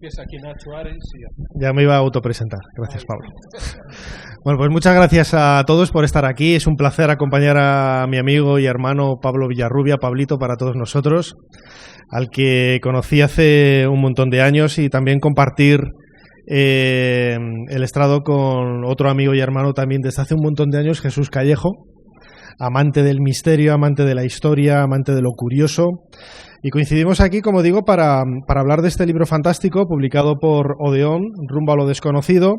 Vázquez, aquí Nacho Ares. Ya me iba a autopresentar. Gracias, Pablo. Bueno, pues muchas gracias a todos por estar aquí. Es un placer acompañar a mi amigo y hermano Pablo Villarrubia, Pablito, para todos nosotros, al que conocí hace un montón de años, y también compartir el estrado con otro amigo y hermano también desde hace un montón de años, Jesús Callejo, amante del misterio, amante de la historia, amante de lo curioso. Y coincidimos aquí, como digo, para hablar de este libro fantástico publicado por Odeón, Rumbo a lo desconocido,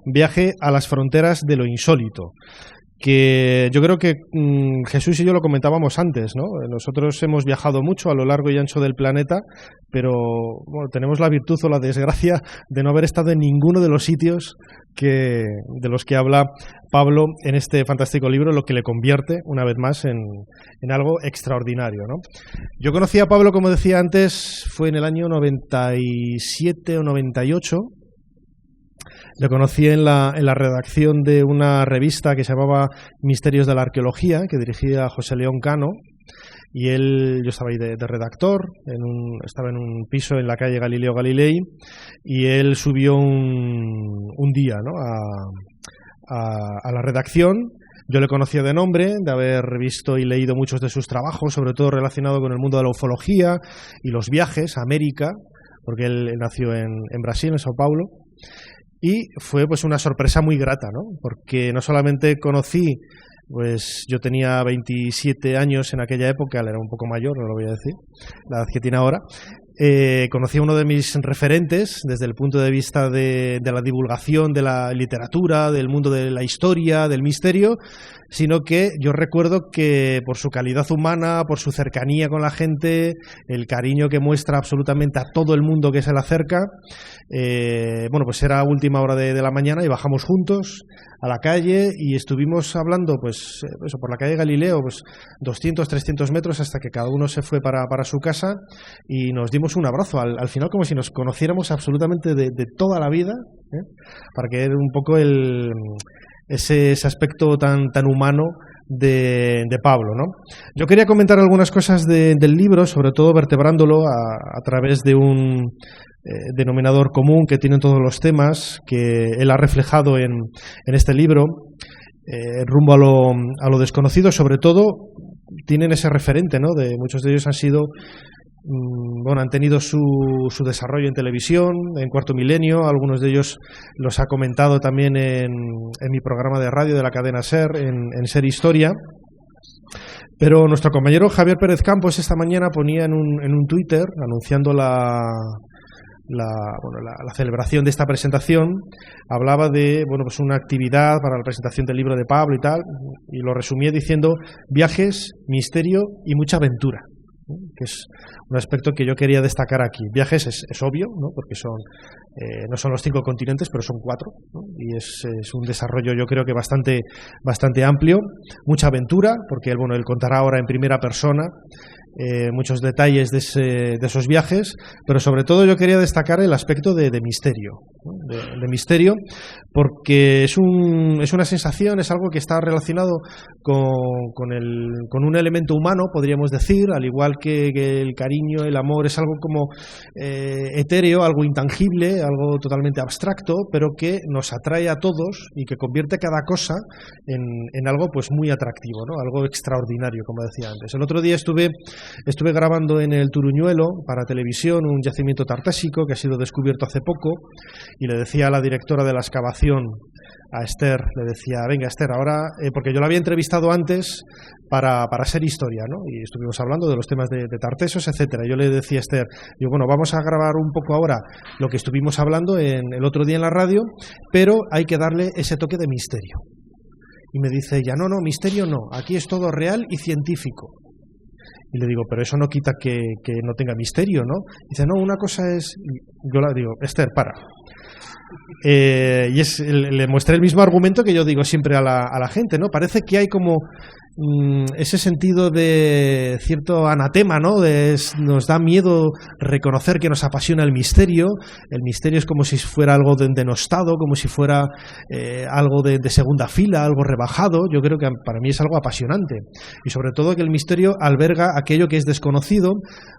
Viaje a las fronteras de lo insólito, que yo creo que Jesús y yo lo comentábamos antes, ¿no? Nosotros hemos viajado mucho a lo largo y ancho del planeta, pero bueno, tenemos la virtud o la desgracia de no haber estado en ninguno de los sitios de los que habla Pablo en este fantástico libro, lo que le convierte, una vez más, en algo extraordinario, ¿no? Yo conocí a Pablo, como decía antes, fue en el año 97 o 98. Le conocí en la redacción de una revista que se llamaba Misterios de la Arqueología, que dirigía José León Cano, y yo estaba ahí de redactor, estaba en un piso en la calle Galileo Galilei, y él subió un día, ¿no?, a la redacción. Yo le conocía de nombre, de haber visto y leído muchos de sus trabajos, sobre todo relacionado con el mundo de la ufología y los viajes a América, porque él nació en Brasil, en Sao Paulo. Y fue pues una sorpresa muy grata, ¿no? Porque no solamente conocí, pues yo tenía 27 años en aquella época, él era un poco mayor, no lo voy a decir, la edad que tiene ahora. Conocí a uno de mis referentes desde el punto de vista de la divulgación de la literatura, del mundo de la historia, del misterio, sino que yo recuerdo que por su calidad humana, por su cercanía con la gente, el cariño que muestra absolutamente a todo el mundo que se le acerca, bueno, pues era última hora de la mañana y bajamos juntos a la calle y estuvimos hablando, pues eso, por la calle Galileo, pues 200, 300 metros, hasta que cada uno se fue para su casa, y nos dimos un abrazo, al final como si nos conociéramos absolutamente de toda la vida, para que era un poco ese aspecto tan humano de Pablo, ¿no? Yo quería comentar algunas cosas del libro, sobre todo vertebrándolo a través de un denominador común que tienen todos los temas que él ha reflejado en este libro, Rumbo a lo desconocido. Sobre todo tienen ese referente, ¿no? Muchos de ellos han sido, bueno, han tenido su desarrollo en televisión, en Cuarto Milenio. Algunos de ellos los ha comentado también en mi programa de radio de la cadena SER, en SER Historia. Pero nuestro compañero Javier Pérez Campos esta mañana ponía en un Twitter, anunciando la celebración de esta presentación, hablaba de, bueno, pues una actividad para la presentación del libro de Pablo y tal, y lo resumía diciendo: viajes, misterio y mucha aventura, que es un aspecto que yo quería destacar aquí. Viajes es obvio, ¿no? Porque no son los 5 continentes, pero son 4, ¿no? Y es un desarrollo, yo creo que bastante amplio. Mucha aventura, porque él contará ahora en primera persona muchos detalles de esos viajes, pero sobre todo yo quería destacar el aspecto de misterio, ¿no? de misterio, porque es una sensación, es algo que está relacionado con un elemento humano, podríamos decir, al igual que el cariño, el amor, es algo como etéreo, algo intangible, algo totalmente abstracto, pero que nos atrae a todos y que convierte cada cosa en algo pues muy atractivo, ¿no? Algo extraordinario, como decía antes. El otro día estuve grabando en el Turuñuelo para televisión un yacimiento tartésico que ha sido descubierto hace poco, y le decía a la directora de la excavación, a Esther, le decía: venga, Esther, ahora, porque yo la había entrevistado antes para SER Historia, ¿no? Y estuvimos hablando de los temas de Tartesos, etcétera. Yo le decía a Esther, digo, bueno, vamos a grabar un poco ahora lo que estuvimos hablando el otro día en la radio, pero hay que darle ese toque de misterio. Y me dice ella: no, misterio no, aquí es todo real y científico. Y le digo: pero eso no quita que no tenga misterio, ¿no? Dice: no, una cosa es... Yo le digo: Esther, para. Le mostré el mismo argumento que yo digo siempre a la gente, ¿no? Parece que hay como ese sentido de cierto anatema, ¿no? Nos da miedo reconocer que nos apasiona el misterio. El misterio es como si fuera algo denostado, como si fuera algo de segunda fila, algo rebajado. Yo creo que para mí es algo apasionante. Y sobre todo que el misterio alberga aquello que es desconocido,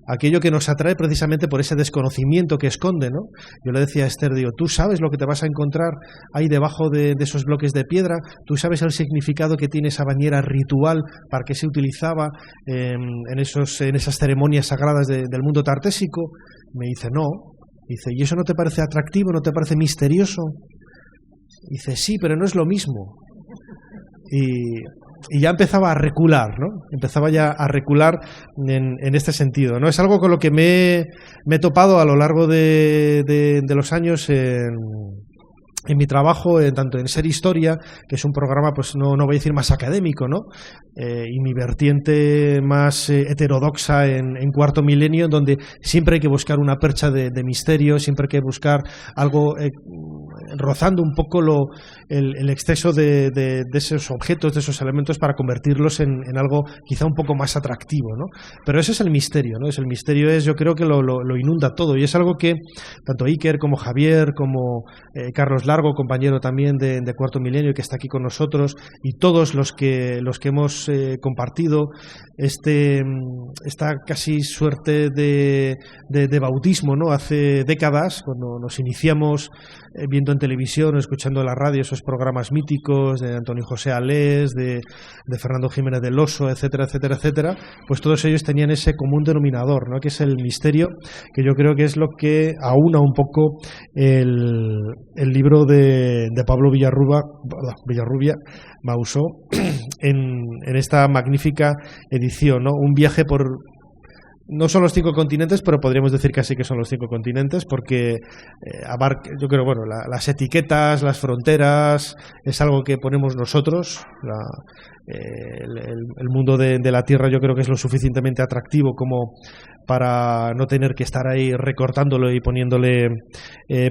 aquello que nos atrae precisamente por ese desconocimiento que esconde, ¿no? Yo le decía a Esther, digo, ¿tú sabes lo que te vas a encontrar ahí debajo de esos bloques de piedra? ¿Tú sabes el significado que tiene esa bañera ritual? ¿Para qué se utilizaba en esas ceremonias sagradas del mundo tartésico? Me dice, no. Dice, ¿y eso no te parece atractivo? ¿No te parece misterioso? Dice, sí, pero no es lo mismo. Y ya empezaba a recular, ¿no? Empezaba ya a recular en este sentido, ¿no? Es algo con lo que me he topado a lo largo de los años en mi trabajo, tanto en Ser Historia, que es un programa, pues no voy a decir más académico, ¿no? Y mi vertiente más heterodoxa en Cuarto Milenio, en donde siempre hay que buscar una percha de misterio, siempre hay que buscar algo rozando un poco el exceso de esos objetos, de esos elementos, para convertirlos en algo quizá un poco más atractivo, ¿no? Pero ese es el misterio, ¿no? El misterio yo creo que lo inunda todo, y es algo que tanto Iker como Javier, como Carlos Largo, compañero también de Cuarto Milenio, que está aquí con nosotros, y todos los que hemos compartido esta casi suerte de bautismo, ¿no? Hace décadas, cuando nos iniciamos viendo en televisión, escuchando en la radio esos programas míticos de Antonio José Alés, de Fernando Jiménez del Oso, etcétera, etcétera, etcétera, pues todos ellos tenían ese común denominador, ¿no? Que es el misterio, que yo creo que es lo que aúna un poco el libro de Pablo Villarrubia Mausó en esta magnífica edición, ¿no? Un viaje por... No son los 5 continentes, pero podríamos decir casi que son los 5 continentes, porque abarca, yo creo, bueno, las etiquetas, las fronteras, es algo que ponemos nosotros. El mundo de la Tierra yo creo que es lo suficientemente atractivo como para no tener que estar ahí recortándolo y poniéndole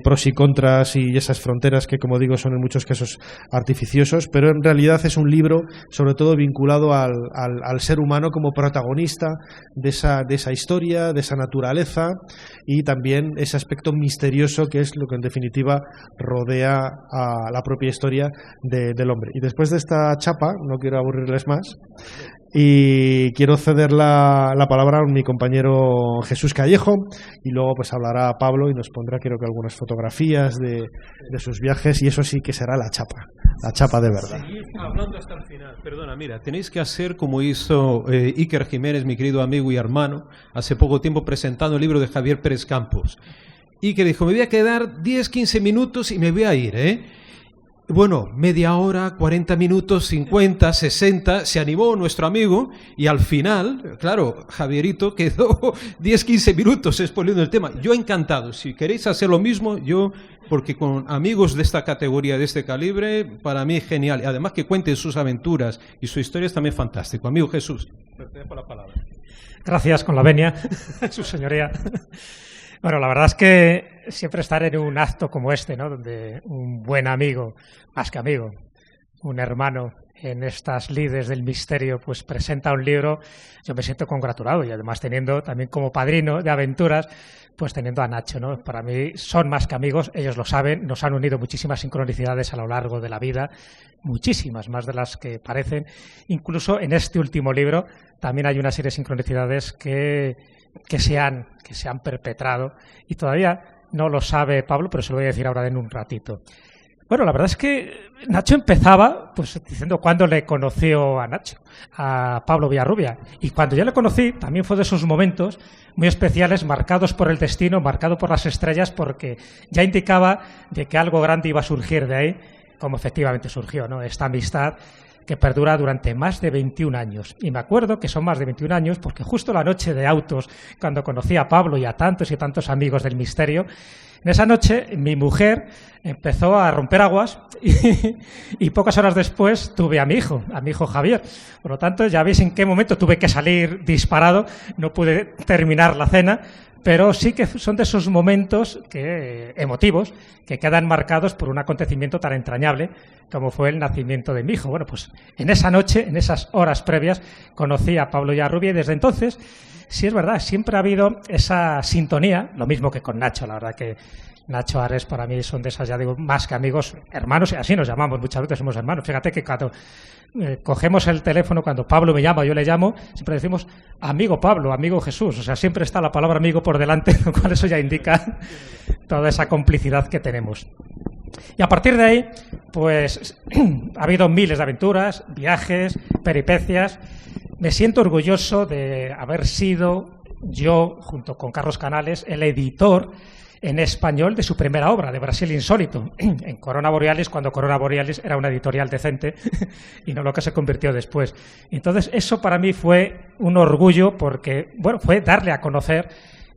pros y contras y esas fronteras que, como digo, son en muchos casos artificiosos, pero en realidad es un libro sobre todo vinculado al ser humano como protagonista de esa historia, de esa naturaleza, y también ese aspecto misterioso que es lo que en definitiva rodea a la propia historia del hombre. Y después de esta chapa, no quiero aburrirles más, y quiero ceder la palabra a mi compañero Jesús Callejo, y luego pues hablará Pablo y nos pondrá, creo que, algunas fotografías de sus viajes, y eso sí que será la chapa de verdad. Seguir hablando hasta el final. Perdona, mira, tenéis que hacer como hizo Iker Jiménez, mi querido amigo y hermano, hace poco tiempo presentando el libro de Javier Pérez Campos. Iker dijo, me voy a quedar 10, 15 minutos y me voy a ir, ¿eh? Bueno, media hora, 40 minutos, 50, 60, se animó nuestro amigo y al final, claro, Javierito quedó 10, 15 minutos exponiendo el tema. Yo encantado, si queréis hacer lo mismo, porque con amigos de esta categoría, de este calibre, para mí es genial. Además que cuenten sus aventuras y su historia es también fantástico. Amigo Jesús, te dejo la palabra. Gracias, con la venia, su señoría. Bueno, la verdad es que siempre estar en un acto como este, ¿no? Donde un buen amigo, más que amigo, un hermano en estas lides del misterio, pues presenta un libro, yo me siento congratulado, y además teniendo también como padrino de aventuras, pues teniendo a Nacho, ¿no? Para mí son más que amigos, ellos lo saben, nos han unido muchísimas sincronicidades a lo largo de la vida, muchísimas, más de las que parecen. Incluso en este último libro también hay una serie de sincronicidades que se han perpetrado, y todavía no lo sabe Pablo, pero se lo voy a decir ahora en un ratito. Bueno, la verdad es que Nacho empezaba pues diciendo cuándo le conoció a Pablo Villarrubia, y cuando yo le conocí también fue de esos momentos muy especiales, marcados por el destino, marcado por las estrellas, porque ya indicaba de que algo grande iba a surgir de ahí, como efectivamente surgió, ¿no? Esta amistad que perdura durante más de 21 años. Y me acuerdo que son más de 21 años porque justo la noche de autos, cuando conocí a Pablo y a tantos y tantos amigos del misterio, en esa noche mi mujer empezó a romper aguas y pocas horas después tuve a mi hijo Javier. Por lo tanto, ya veis en qué momento tuve que salir disparado, no pude terminar la cena, pero sí que son de esos momentos emotivos que quedan marcados por un acontecimiento tan entrañable como fue el nacimiento de mi hijo. Bueno, pues en esa noche, en esas horas previas, conocí a Pablo Villarrubia y desde entonces, sí es verdad, siempre ha habido esa sintonía, lo mismo que con Nacho, la verdad que Nacho Ares para mí son de esas, ya digo, más que amigos, hermanos, y así nos llamamos, muchas veces somos hermanos. Fíjate que cuando cogemos el teléfono, cuando Pablo me llama o yo le llamo, siempre decimos amigo Pablo, amigo Jesús, o sea, siempre está la palabra amigo por delante, lo cual eso ya indica toda esa complicidad que tenemos. Y a partir de ahí, pues ha habido miles de aventuras, viajes, peripecias. Me siento orgulloso de haber sido yo, junto con Carlos Canales, el editor en español de su primera obra, de Brasil Insólito, en Corona Borealis, cuando Corona Borealis era una editorial decente y no lo que se convirtió después. Entonces, eso para mí fue un orgullo porque, bueno, fue darle a conocer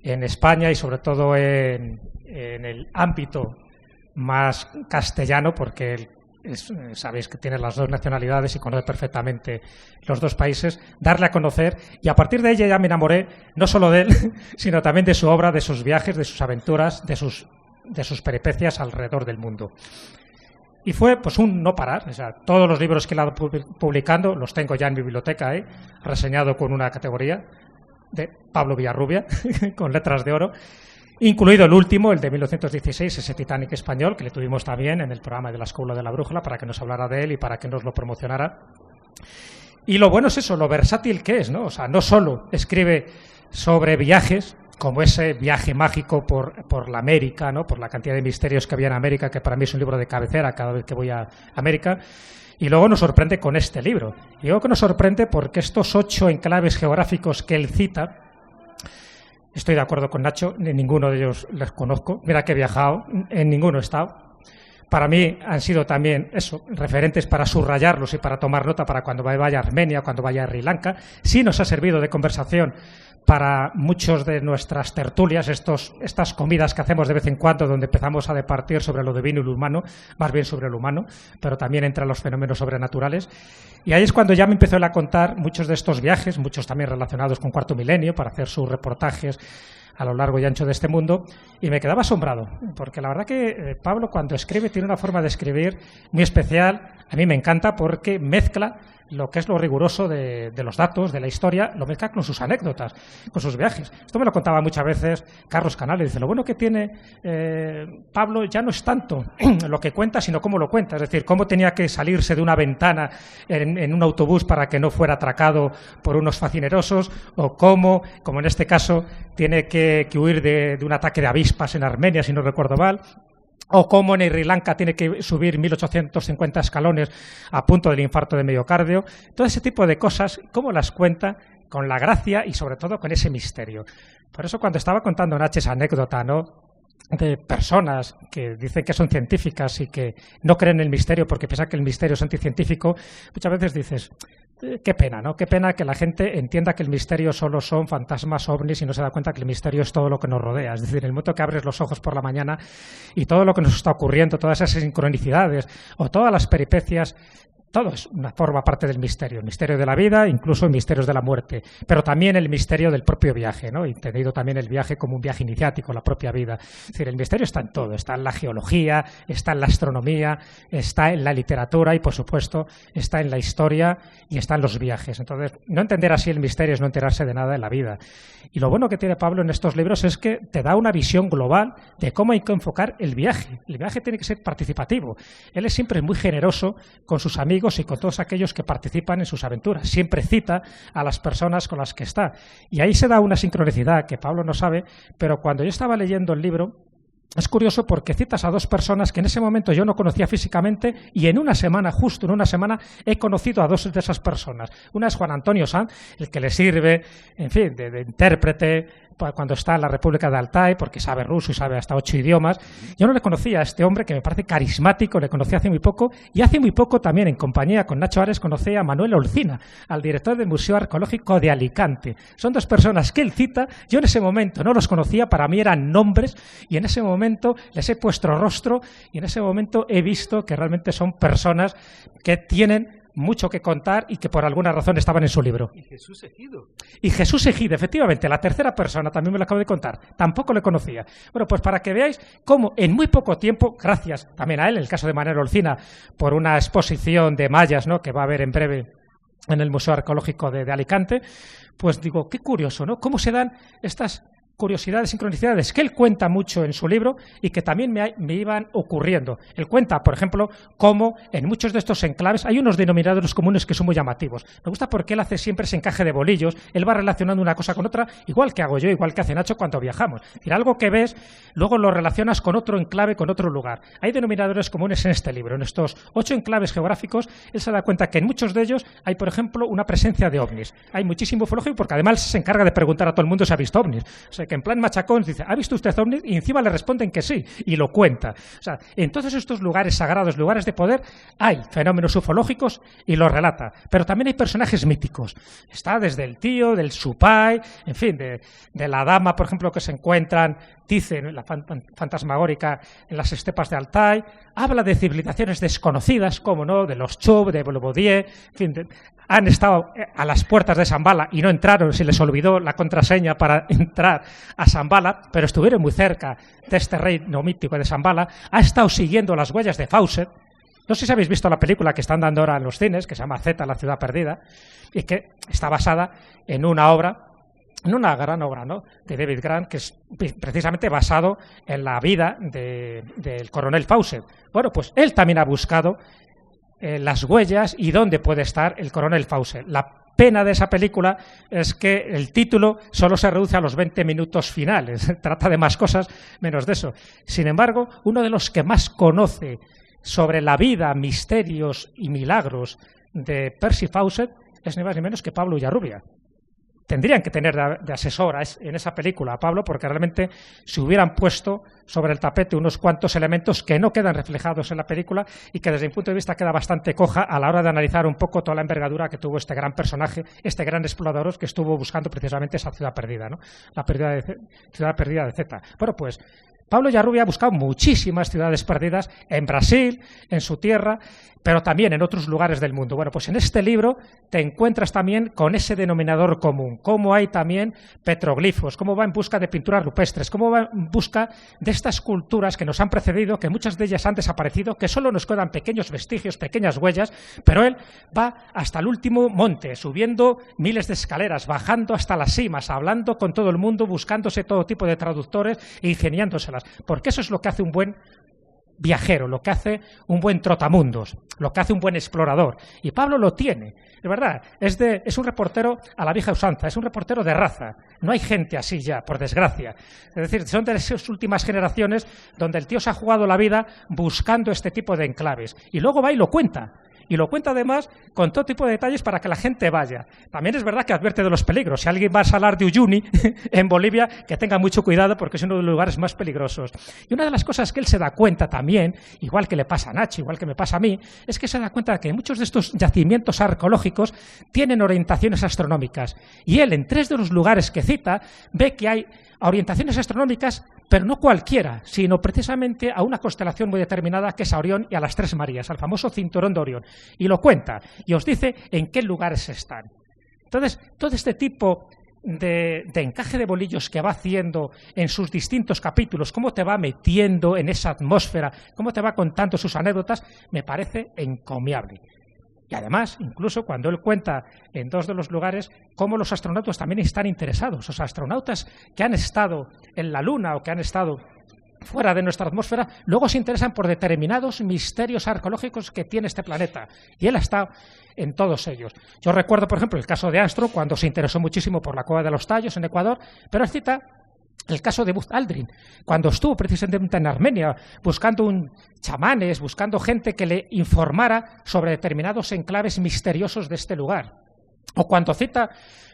en España y sobre todo en el ámbito más castellano, porque sabéis que tiene las dos nacionalidades y conoce perfectamente los dos países, darle a conocer, y a partir de ella ya me enamoré no solo de él, sino también de su obra, de sus viajes, de sus aventuras, de sus peripecias alrededor del mundo. Y fue pues un no parar, o sea, todos los libros que he ido publicando los tengo ya en mi biblioteca, reseñado con una categoría de Pablo Villarrubia, con letras de oro, incluido el último, el de 1916, ese Titanic español, que le tuvimos también en el programa de la Escuela de la Brújula para que nos hablara de él y para que nos lo promocionara. Y lo bueno es eso, lo versátil que es, ¿no? O sea, no solo escribe sobre viajes, como ese viaje mágico por la América, ¿no? Por la cantidad de misterios que había en América, que para mí es un libro de cabecera cada vez que voy a América. Y luego nos sorprende con este libro. Y digo que nos sorprende porque estos 8 enclaves geográficos que él cita, estoy de acuerdo con Nacho, en ninguno de ellos les conozco. Mira que he viajado, en ninguno he estado. Para mí han sido también eso, referentes para subrayarlos y para tomar nota para cuando vaya a Armenia, cuando vaya a Sri Lanka. Sí nos ha servido de conversación para muchos de nuestras tertulias, estas comidas que hacemos de vez en cuando, donde empezamos a departir sobre lo divino y lo humano, más bien sobre lo humano, pero también entre los fenómenos sobrenaturales. Y ahí es cuando ya me empezó él a contar muchos de estos viajes, muchos también relacionados con Cuarto Milenio, para hacer sus reportajes a lo largo y ancho de este mundo, y me quedaba asombrado, porque la verdad que Pablo cuando escribe tiene una forma de escribir muy especial. A mí me encanta porque mezcla lo que es lo riguroso de los datos, de la historia, lo mezcla con sus anécdotas, con sus viajes. Esto me lo contaba muchas veces Carlos Canales, dice, lo bueno que tiene Pablo ya no es tanto lo que cuenta, sino cómo lo cuenta, es decir, cómo tenía que salirse de una ventana en un autobús para que no fuera atracado por unos facinerosos, o cómo, como en este caso, tiene que huir de un ataque de avispas en Armenia, si no recuerdo mal, o cómo en Sri Lanka tiene que subir 1850 escalones a punto del infarto de miocardio. Todo ese tipo de cosas, cómo las cuenta con la gracia y sobre todo con ese misterio. Por eso cuando estaba contando Nacho esa anécdota, ¿no?, de personas que dicen que son científicas y que no creen en el misterio porque piensan que el misterio es anticientífico, muchas veces dices, qué pena, ¿no? Qué pena que la gente entienda que el misterio solo son fantasmas, ovnis, y no se da cuenta que el misterio es todo lo que nos rodea. Es decir, en el momento que abres los ojos por la mañana y todo lo que nos está ocurriendo, todas esas sincronicidades o todas las peripecias, todo es una forma parte del misterio, el misterio de la vida, incluso el misterio de la muerte, pero también el misterio del propio viaje, ¿no? Entendido también el viaje como un viaje iniciático, la propia vida. Es decir, el misterio está en todo, está en la geología, está en la astronomía, está en la literatura y, por supuesto, está en la historia y está en los viajes. Entonces, no entender así el misterio es no enterarse de nada de la vida. Y lo bueno que tiene Pablo en estos libros es que te da una visión global de cómo hay que enfocar el viaje. El viaje tiene que ser participativo. Él es siempre muy generoso con sus amigos y con todos aquellos que participan en sus aventuras. Siempre cita a las personas con las que está. Y ahí se da una sincronicidad que Pablo no sabe, pero cuando yo estaba leyendo el libro, es curioso porque citas a 2 personas que en ese momento yo no conocía físicamente y en una semana, justo en una semana, he conocido a 2 de esas personas. Una es Juan Antonio Sanz, el que le sirve, en fin, de intérprete cuando está en la República de Altai, porque sabe ruso y sabe hasta 8 idiomas. Yo no le conocía a este hombre, que me parece carismático, le conocí hace muy poco, y hace muy poco también, en compañía con Nacho Ares, conocí a Manuel Olcina, al director del Museo Arqueológico de Alicante. Son 2 personas que él cita, yo en ese momento no los conocía, para mí eran nombres, y en ese momento les he puesto rostro, y en ese momento he visto que realmente son personas que tienen mucho que contar y que por alguna razón estaban en su libro. Y Jesús Ejido. Y Jesús Ejido, efectivamente, la tercera persona, también me lo acabo de contar, tampoco le conocía. Bueno, pues para que veáis cómo en muy poco tiempo, gracias también a él, en el caso de Manuel Olcina, por una exposición de mayas, ¿no?, que va a haber en breve en el Museo Arqueológico de Alicante, pues digo, qué curioso, ¿no?, cómo se dan estas curiosidades, sincronicidades que él cuenta mucho en su libro y que también me iban ocurriendo. Él cuenta, por ejemplo, cómo en muchos de estos enclaves hay unos denominadores comunes que son muy llamativos. Me gusta porque él hace siempre ese encaje de bolillos, él va relacionando una cosa con otra, igual que hago yo, igual que hace Nacho cuando viajamos. Es decir, algo que ves, luego lo relacionas con otro enclave, con otro lugar. Hay denominadores comunes en este libro. En estos 8 enclaves geográficos, él se da cuenta que en muchos de ellos hay, por ejemplo, una presencia de ovnis. Hay muchísimo ufológico porque además se encarga de preguntar a todo el mundo si ha visto ovnis. O sea, que en plan machacón dice, ¿ha visto usted ovnis? Y encima le responden que sí, y lo cuenta. O sea, en todos estos lugares sagrados, lugares de poder, hay fenómenos ufológicos y los relata. Pero también hay personajes míticos. Está desde el tío, del Supai, en fin, de la dama, por ejemplo, que se encuentran, dice la fantasmagórica en las estepas de Altai, habla de civilizaciones desconocidas, como no, de los Chub, de Belobodier, en fin, han estado a las puertas de Shambhala y no entraron, se les olvidó la contraseña para entrar a Shambhala, pero estuvieron muy cerca de este reino mítico de Shambhala, ha estado siguiendo las huellas de Fawcett. No sé si habéis visto la película que están dando ahora en los cines, que se llama Z, la ciudad perdida, y que está basada en una obra, en una gran obra, ¿no?, de David Grant, que es precisamente basado en la vida del coronel Fawcett. Bueno, pues él también ha buscado las huellas y dónde puede estar el coronel Fawcett. La pena de esa película es que el título solo se reduce a los 20 minutos finales, trata de más cosas menos de eso. Sin embargo, uno de los que más conoce sobre la vida, misterios y milagros de Percy Fawcett es ni más ni menos que Pablo Villarrubia. Tendrían que tener de asesor en esa película a Pablo, porque realmente se hubieran puesto sobre el tapete unos cuantos elementos que no quedan reflejados en la película y que desde mi punto de vista queda bastante coja a la hora de analizar un poco toda la envergadura que tuvo este gran personaje, este gran explorador que estuvo buscando precisamente esa ciudad perdida, ¿no?, la ciudad perdida de Z. Bueno, pues Pablo Villarrubia ha buscado muchísimas ciudades perdidas en Brasil, en su tierra, pero también en otros lugares del mundo. Bueno, pues en este libro te encuentras también con ese denominador común, cómo hay también petroglifos, cómo va en busca de pinturas rupestres, cómo va en busca de estas culturas que nos han precedido, que muchas de ellas han desaparecido, que solo nos quedan pequeños vestigios, pequeñas huellas, pero él va hasta el último monte, subiendo miles de escaleras, bajando hasta las cimas, hablando con todo el mundo, buscándose todo tipo de traductores e ingeniándoselas, porque eso es lo que hace un buen viajero, lo que hace un buen trotamundos, lo que hace un buen explorador. Y Pablo lo tiene, de verdad, es un reportero a la vieja usanza, es un reportero de raza. No hay gente así ya, por desgracia. Es decir, son de esas últimas generaciones donde el tío se ha jugado la vida buscando este tipo de enclaves. Y luego va y lo cuenta. Y lo cuenta además con todo tipo de detalles para que la gente vaya. También es verdad que advierte de los peligros. Si alguien va a salar de Uyuni en Bolivia, que tenga mucho cuidado porque es uno de los lugares más peligrosos. Y una de las cosas que él se da cuenta también, igual que le pasa a Nacho, igual que me pasa a mí, es que se da cuenta de que muchos de estos yacimientos arqueológicos tienen orientaciones astronómicas. Y él, en 3 de los lugares que cita, ve que hay orientaciones astronómicas, pero no cualquiera, sino precisamente a una constelación muy determinada que es a Orión y a las 3 Marías, al famoso cinturón de Orión. Y lo cuenta y os dice en qué lugares están. Entonces, todo este tipo de encaje de bolillos que va haciendo en sus distintos capítulos, cómo te va metiendo en esa atmósfera, cómo te va contando sus anécdotas, me parece encomiable. Y además, incluso cuando él cuenta en 2 de los lugares cómo los astronautas también están interesados. Los astronautas que han estado en la Luna o que han estado fuera de nuestra atmósfera, luego se interesan por determinados misterios arqueológicos que tiene este planeta. Y él ha estado en todos ellos. Yo recuerdo, por ejemplo, el caso de Armstrong, cuando se interesó muchísimo por la Cueva de los Tallos en Ecuador, pero él cita el caso de Buzz Aldrin, cuando estuvo precisamente en Armenia buscando chamanes, buscando gente que le informara sobre determinados enclaves misteriosos de este lugar. O cuando cita,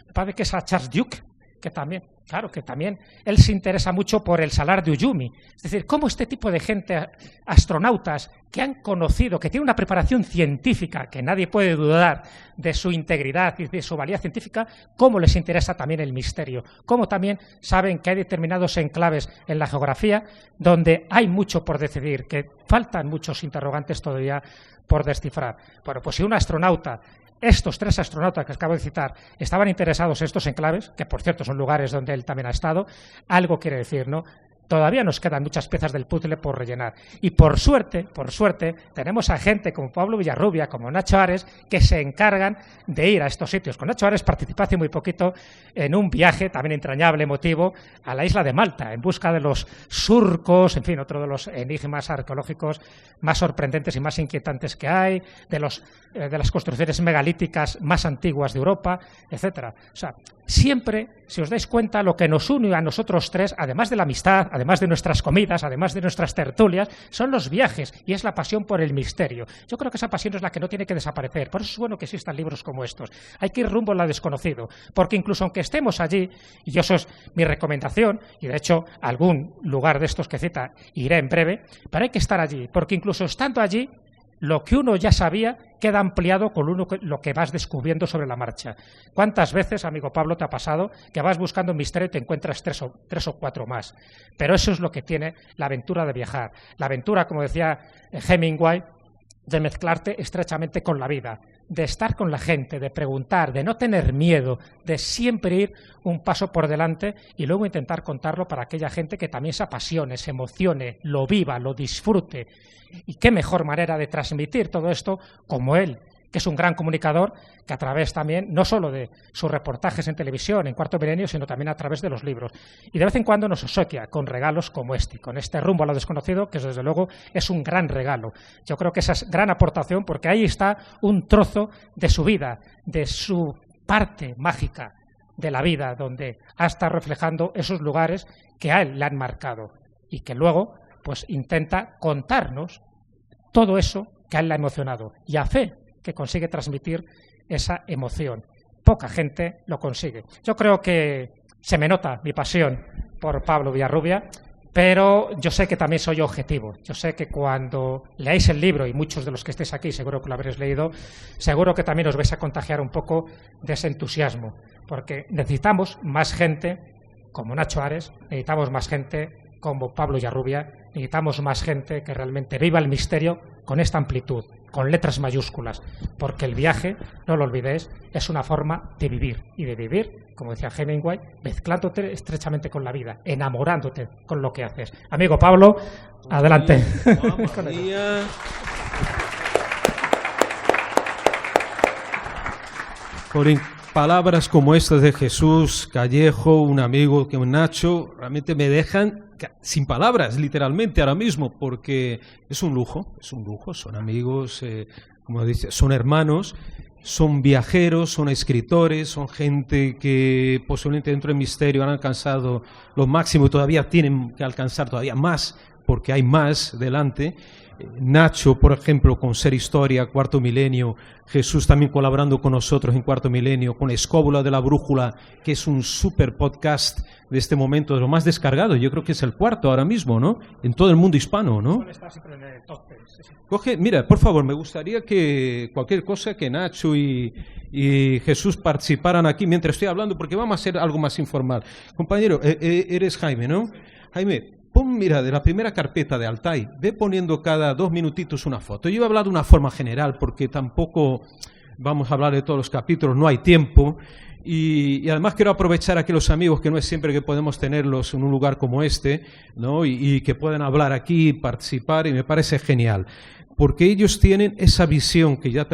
me parece que es a Charles Duke, que también, claro, que también él se interesa mucho por el salar de Uyuni. Es decir, cómo este tipo de gente, astronautas, que han conocido, que tienen una preparación científica, que nadie puede dudar de su integridad y de su valía científica, cómo les interesa también el misterio, cómo también saben que hay determinados enclaves en la geografía donde hay mucho por decidir, que faltan muchos interrogantes todavía por descifrar. Bueno, pues si un astronauta, estos 3 astronautas que acabo de citar, estaban interesados en estos enclaves, que por cierto son lugares donde él también ha estado, algo quiere decir, ¿no? Todavía nos quedan muchas piezas del puzzle por rellenar. Y por suerte, tenemos a gente como Pablo Villarrubia, como Nacho Ares, que se encargan de ir a estos sitios. Con Nacho Ares participé hace muy poquito en un viaje también entrañable, emotivo, a la isla de Malta, en busca de los surcos, en fin, otro de los enigmas arqueológicos más sorprendentes y más inquietantes que hay, de las construcciones megalíticas más antiguas de Europa, etcétera. O sea, siempre, si os dais cuenta, lo que nos une a nosotros 3, además de la amistad, además de nuestras comidas, además de nuestras tertulias, son los viajes y es la pasión por el misterio. Yo creo que esa pasión es la que no tiene que desaparecer. Por eso es bueno que existan libros como estos. Hay que ir rumbo a lo desconocido, porque incluso aunque estemos allí, y eso es mi recomendación, y de hecho a algún lugar de estos que cita iré en breve, pero hay que estar allí, porque incluso estando allí, lo que uno ya sabía queda ampliado con lo que vas descubriendo sobre la marcha. ¿Cuántas veces, amigo Pablo, te ha pasado que vas buscando un misterio y te encuentras 3 o 4 más? Pero eso es lo que tiene la aventura de viajar. La aventura, como decía Hemingway, de mezclarte estrechamente con la vida, de estar con la gente, de preguntar, de no tener miedo, de siempre ir un paso por delante y luego intentar contarlo para aquella gente que también se apasione, se emocione, lo viva, lo disfrute. Y qué mejor manera de transmitir todo esto como él, que es un gran comunicador, que a través también, no solo de sus reportajes en televisión, en Cuarto Milenio, sino también a través de los libros. Y de vez en cuando nos obsequia con regalos como este, con este rumbo a lo desconocido, que desde luego es un gran regalo. Yo creo que esa es gran aportación, porque ahí está un trozo de su vida, de su parte mágica de la vida, donde ha estado reflejando esos lugares que a él le han marcado y que luego pues intenta contarnos todo eso que a él le ha emocionado, y a fe que consigue transmitir esa emoción. Poca gente lo consigue. Yo creo que se me nota mi pasión por Pablo Villarrubia, pero yo sé que también soy objetivo. Yo sé que cuando leáis el libro, y muchos de los que estéis aquí seguro que lo habréis leído, seguro que también os vais a contagiar un poco de ese entusiasmo, porque necesitamos más gente como Nacho Ares, necesitamos más gente como Pablo Villarrubia, necesitamos más gente que realmente viva el misterio con esta amplitud, con letras mayúsculas, porque el viaje, no lo olvidéis, es una forma de vivir, y de vivir, como decía Hemingway, mezclándote estrechamente con la vida, enamorándote con lo que haces. Amigo Pablo, adelante. Corín, palabras como estas de Jesús, Callejo, un amigo, que un Nacho, realmente me dejan sin palabras, literalmente, ahora mismo, porque es un lujo, son amigos, como dice, son hermanos, son viajeros, son escritores, son gente que posiblemente dentro del misterio han alcanzado lo máximo y todavía tienen que alcanzar todavía más, porque hay más delante. Nacho, por ejemplo, con Ser Historia, Cuarto Milenio, Jesús también colaborando con nosotros en Cuarto Milenio, con Escóbula de la Brújula, que es un super podcast de este momento, de lo más descargado. Yo creo que es el 4º ahora mismo, ¿no? En todo el mundo hispano, ¿no? Coge, mira, por favor, me gustaría que cualquier cosa que Nacho y Jesús participaran aquí mientras estoy hablando, porque vamos a hacer algo más informal. Compañero, eres Jaime, ¿no? Jaime, mira, de la primera carpeta de Altai, ve poniendo cada 2 minutitos una foto. Yo iba a hablar de una forma general, porque tampoco vamos a hablar de todos los capítulos, no hay tiempo. Y además quiero aprovechar aquí los amigos, que no es siempre que podemos tenerlos en un lugar como este, ¿no? Y que puedan hablar aquí, participar, y me parece genial. Porque ellos tienen esa visión que yo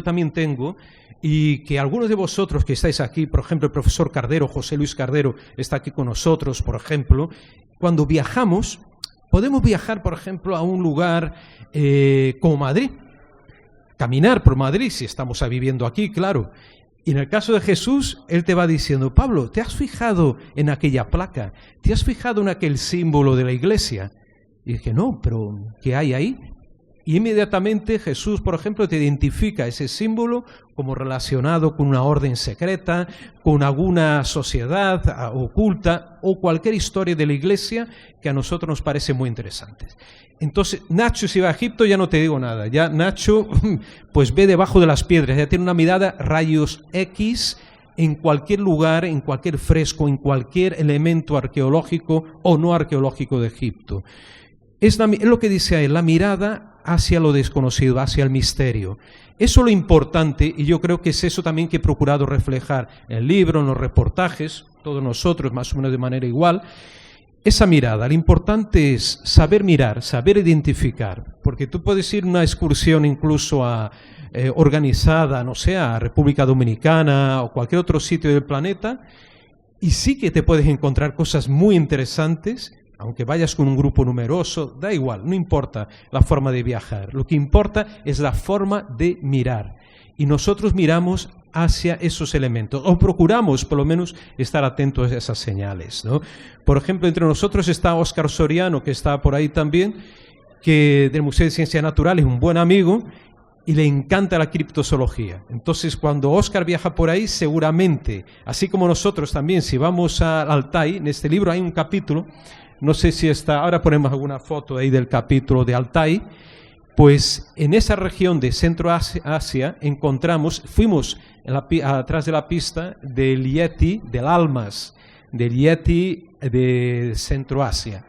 también tengo, y que algunos de vosotros que estáis aquí, por ejemplo, el profesor Cardero, José Luis Cardero, está aquí con nosotros, por ejemplo. Cuando viajamos, podemos viajar, por ejemplo, a un lugar como Madrid, caminar por Madrid, si estamos viviendo aquí, claro. Y en el caso de Jesús, él te va diciendo, Pablo, ¿te has fijado en aquella placa? ¿Te has fijado en aquel símbolo de la iglesia? Y dije, no, pero ¿qué hay ahí? Y inmediatamente Jesús, por ejemplo, te identifica ese símbolo como relacionado con una orden secreta, con alguna sociedad oculta o cualquier historia de la iglesia que a nosotros nos parece muy interesante. Entonces, Nacho, si va a Egipto, ya no te digo nada. Ya Nacho, pues ve debajo de las piedras, ya tiene una mirada rayos X en cualquier lugar, en cualquier fresco, en cualquier elemento arqueológico o no arqueológico de Egipto. Es lo que dice ahí, la mirada hacia lo desconocido, hacia el misterio. Eso es lo importante, y yo creo que es eso también que he procurado reflejar en el libro, en los reportajes, todos nosotros más o menos de manera igual. Esa mirada, lo importante es saber mirar, saber identificar, porque tú puedes ir a una excursión incluso organizada, no sé, a República Dominicana o cualquier otro sitio del planeta, y sí que te puedes encontrar cosas muy interesantes, aunque vayas con un grupo numeroso, da igual, no importa la forma de viajar, lo que importa es la forma de mirar. Y nosotros miramos hacia esos elementos, o procuramos por lo menos estar atentos a esas señales, ¿no? Por ejemplo, entre nosotros está Óscar Soriano, que está por ahí también, que del Museo de Ciencias Naturales, un buen amigo, y le encanta la criptozoología. Entonces, cuando Óscar viaja por ahí, seguramente, así como nosotros también, si vamos al Altai, en este libro hay un capítulo, no sé si está, ahora ponemos alguna foto ahí del capítulo de Altai, pues en esa región de Centro Asia fuimos atrás de la pista del Yeti, del Almas, del Yeti de Centro Asia.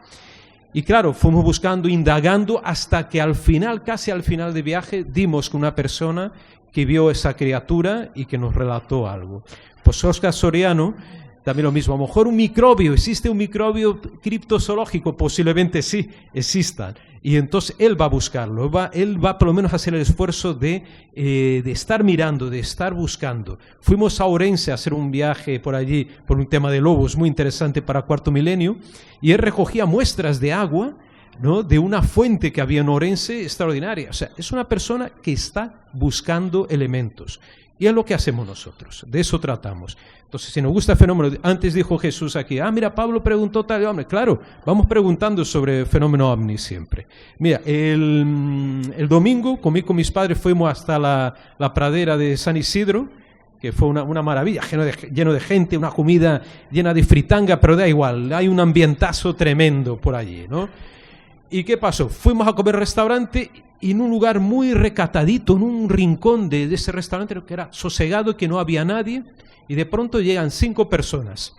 Y claro, fuimos buscando, indagando, hasta que al final, casi al final del viaje, dimos con una persona que vio esa criatura y que nos relató algo. Pues Óscar Soriano, también lo mismo, a lo mejor un microbio, ¿existe un microbio criptozoológico? Posiblemente sí, existan. Y entonces él va a buscarlo, él va por lo menos a hacer el esfuerzo de estar mirando, de estar buscando. Fuimos a Orense a hacer un viaje por allí, por un tema de lobos muy interesante para Cuarto Milenio, y él recogía muestras de agua, ¿no?, de una fuente que había en Orense extraordinaria. O sea, es una persona que está buscando elementos. Y es lo que hacemos nosotros, de eso tratamos. Entonces, si nos gusta el fenómeno, antes dijo Jesús aquí, mira, Pablo preguntó tal hombre. Claro, vamos preguntando sobre el fenómeno ovni siempre. Mira, el domingo comí con mis padres, fuimos hasta la pradera de San Isidro, que fue una maravilla, lleno de gente, una comida llena de fritanga, pero da igual, hay un ambientazo tremendo por allí, ¿no? ¿Y qué pasó? Fuimos a comer al restaurante y en un lugar muy recatadito, en un rincón de ese restaurante que era sosegado y que no había nadie, y de pronto llegan 5 personas.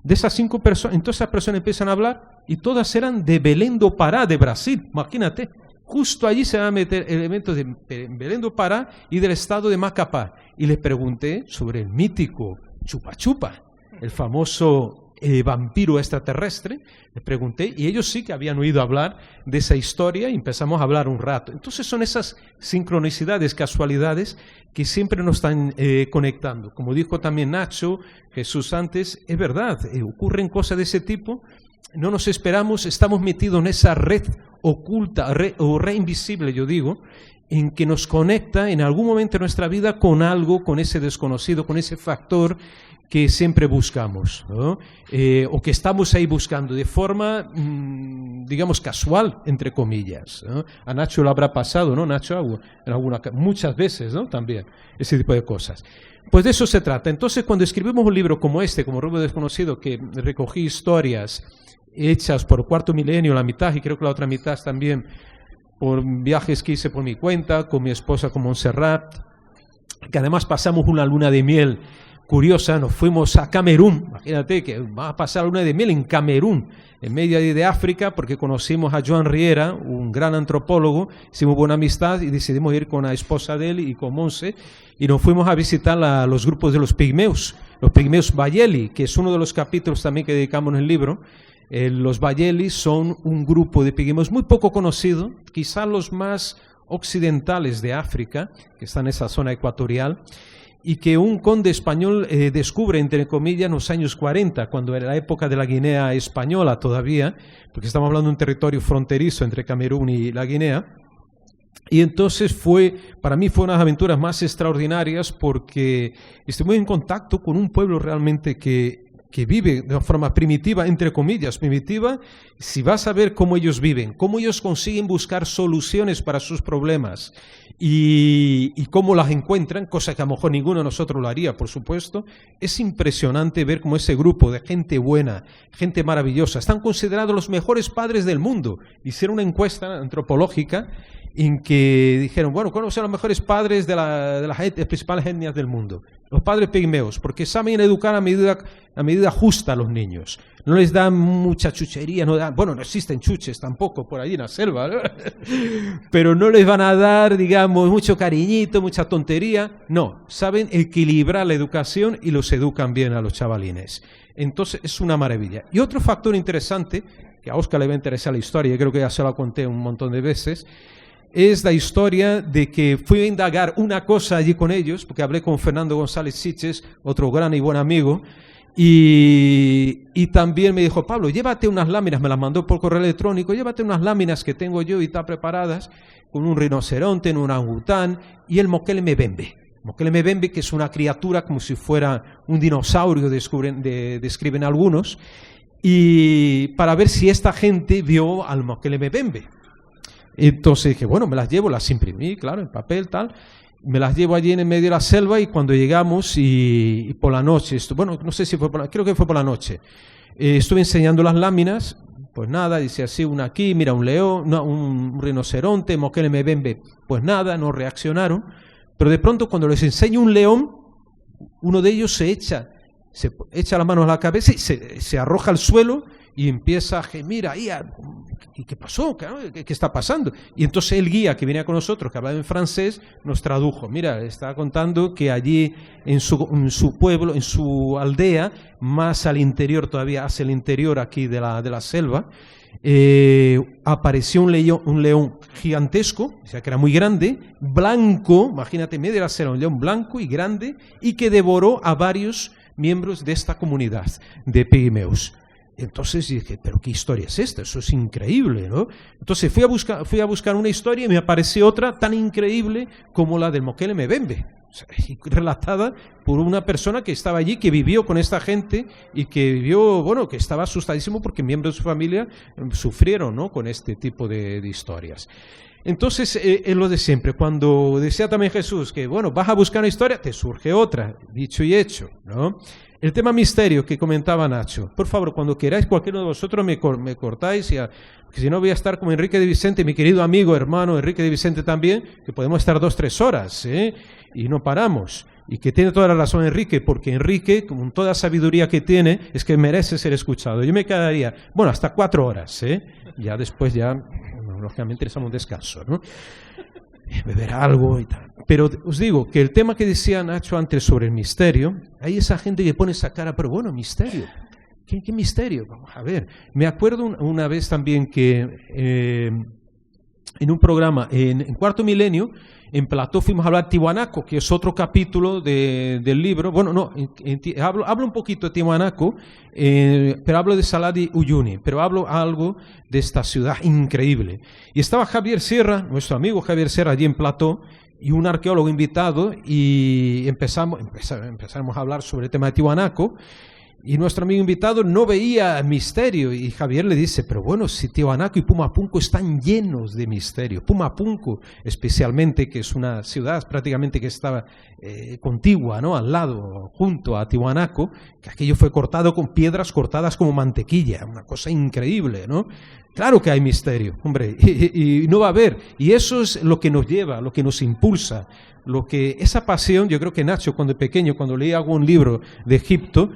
De esas 5 personas, entonces esas personas empiezan a hablar y todas eran de Belém do Pará, de Brasil, imagínate. Justo allí se van a meter elementos de Belém do Pará y del estado de Macapá. Y les pregunté sobre el mítico Chupa Chupa, el famoso vampiro extraterrestre. Les pregunté y ellos sí que habían oído hablar de esa historia y empezamos a hablar un rato. Entonces son esas sincronicidades, casualidades que siempre nos están conectando. Como dijo también Nacho, Jesús antes, es verdad, ocurren cosas de ese tipo, no nos esperamos, estamos metidos en esa red oculta o red invisible, yo digo, en que nos conecta en algún momento de nuestra vida con algo, con ese desconocido, con ese factor que siempre buscamos, ¿no? O que estamos ahí buscando de forma, digamos, casual, entre comillas, ¿no? A Nacho lo habrá pasado, ¿no, Nacho? Muchas veces, ¿no? También, ese tipo de cosas. Pues de eso se trata. Entonces, cuando escribimos un libro como este, como Rubio Desconocido, que recogí historias hechas por Cuarto Milenio, la mitad, y creo que la otra mitad también por viajes que hice por mi cuenta, con mi esposa, con Montserrat, que además pasamos una luna de miel curiosa, nos fuimos a Camerún, imagínate que va a pasar la luna de miel en Camerún, en medio de África, porque conocimos a Joan Riera, un gran antropólogo, hicimos buena amistad y decidimos ir con la esposa de él y con Monse, y nos fuimos a visitar los grupos de los pigmeos Bayeli, que es uno de los capítulos también que dedicamos en el libro. Los Bayeli son un grupo de pigmeos muy poco conocido, quizá los más occidentales de África, que están en esa zona ecuatorial, y que un conde español descubre, entre comillas, en los años 40, cuando era la época de la Guinea española todavía, porque estamos hablando de un territorio fronterizo entre Camerún y la Guinea. Y entonces para mí fue una de las aventuras más extraordinarias porque estuve en contacto con un pueblo realmente que vive de una forma primitiva, entre comillas, primitiva. Si vas a ver cómo ellos viven, cómo ellos consiguen buscar soluciones para sus problemas y cómo las encuentran, cosa que a lo mejor ninguno de nosotros lo haría, por supuesto, es impresionante ver cómo ese grupo de gente buena, gente maravillosa, están considerados los mejores padres del mundo. Hicieron una encuesta antropológica en que dijeron, bueno, ¿cuáles son los mejores padres de las principales etnias del mundo? Los padres pigmeos, porque saben educar a medida justa a los niños. No les dan mucha chuchería, no existen chuches tampoco por ahí en la selva, ¿no? Pero no les van a dar, digamos, mucho cariñito, mucha tontería. No, saben equilibrar la educación y los educan bien a los chavalines. Entonces es una maravilla. Y otro factor interesante, que a Óscar le va a interesar la historia, creo que ya se la conté un montón de veces, es la historia de que fui a indagar una cosa allí con ellos, porque hablé con Fernando González Siches, otro gran y buen amigo, y también me dijo, Pablo, llévate unas láminas, me las mandó por correo electrónico, llévate unas láminas que tengo yo y están preparadas, con un rinoceronte, un orangután y el Mokele Mbembe. Mokele Mbembe, que es una criatura como si fuera un dinosaurio, describen algunos, y para ver si esta gente vio al Mokele Mbembe. Entonces dije, bueno, me las llevo, las imprimí, claro, en papel, tal. Me las llevo allí en el medio de la selva y cuando llegamos y por la noche, no sé si fue creo que fue por la noche, estuve enseñando las láminas, pues nada, dice así, una aquí, mira, un león, no, un rinoceronte, Mokele Mbembe, pues nada, no reaccionaron. Pero de pronto cuando les enseño un león, uno de ellos se echa las manos a la cabeza y se arroja al suelo y empieza a gemir ahí. ¿Y qué pasó? ¿Qué está pasando? Y entonces el guía que venía con nosotros, que hablaba en francés, nos tradujo. Mira, estaba contando que allí en su pueblo, en su aldea, más al interior todavía, hacia el interior aquí de la selva, apareció un león gigantesco, o sea que era muy grande, blanco, imagínate, medio de la selva, un león blanco y grande, y que devoró a varios miembros de esta comunidad de pigmeos. Entonces dije, pero ¿qué historia es esta? Eso es increíble, ¿no? Entonces fui a buscar una historia y me apareció otra tan increíble como la del Mokele Mbembe, o sea, relatada por una persona que estaba allí, que vivió con esta gente y que vivió, que estaba asustadísimo porque miembros de su familia sufrieron, ¿no?, con este tipo de historias. Entonces, es lo de siempre. Cuando decía también Jesús que, vas a buscar una historia, te surge otra, dicho y hecho, ¿no? El tema misterio que comentaba Nacho. Por favor, cuando queráis, cualquiera de vosotros me cortáis, porque si no voy a estar como Enrique de Vicente, mi querido amigo, hermano Enrique de Vicente también, que podemos estar 2-3 horas, y no paramos. Y que tiene toda la razón Enrique, porque Enrique, con toda sabiduría que tiene, es que merece ser escuchado. Yo me quedaría, hasta 4 horas, ya después lógicamente necesitamos un descanso, ¿no? Beber algo y tal. Pero os digo que el tema que decía Nacho antes sobre el misterio, hay esa gente que pone esa cara, pero misterio. ¿Qué misterio? Vamos a ver. Me acuerdo una vez también que en un programa, en Cuarto Milenio, en Plató fuimos a hablar de Tiwanaku, que es otro capítulo del libro. Hablo un poquito de Tiwanaku, pero hablo de Saladin Uyuni, pero hablo algo de esta ciudad increíble. Y estaba Javier Sierra, nuestro amigo Javier Sierra, allí en Plató, y un arqueólogo invitado, y empezamos a hablar sobre el tema de Tiwanaku. Y nuestro amigo invitado no veía misterio y Javier le dice, pero si Tiwanaku y Pumapunku están llenos de misterio. Pumapunku especialmente, que es una ciudad prácticamente que estaba contigua, ¿no?, al lado, junto a Tiwanaku, que aquello fue cortado con piedras cortadas como mantequilla, una cosa increíble, ¿no? Claro que hay misterio, hombre, y no va a haber. Y eso es lo que nos lleva, lo que nos impulsa, esa pasión. Yo creo que Nacho, cuando pequeño, cuando leía algún libro de Egipto,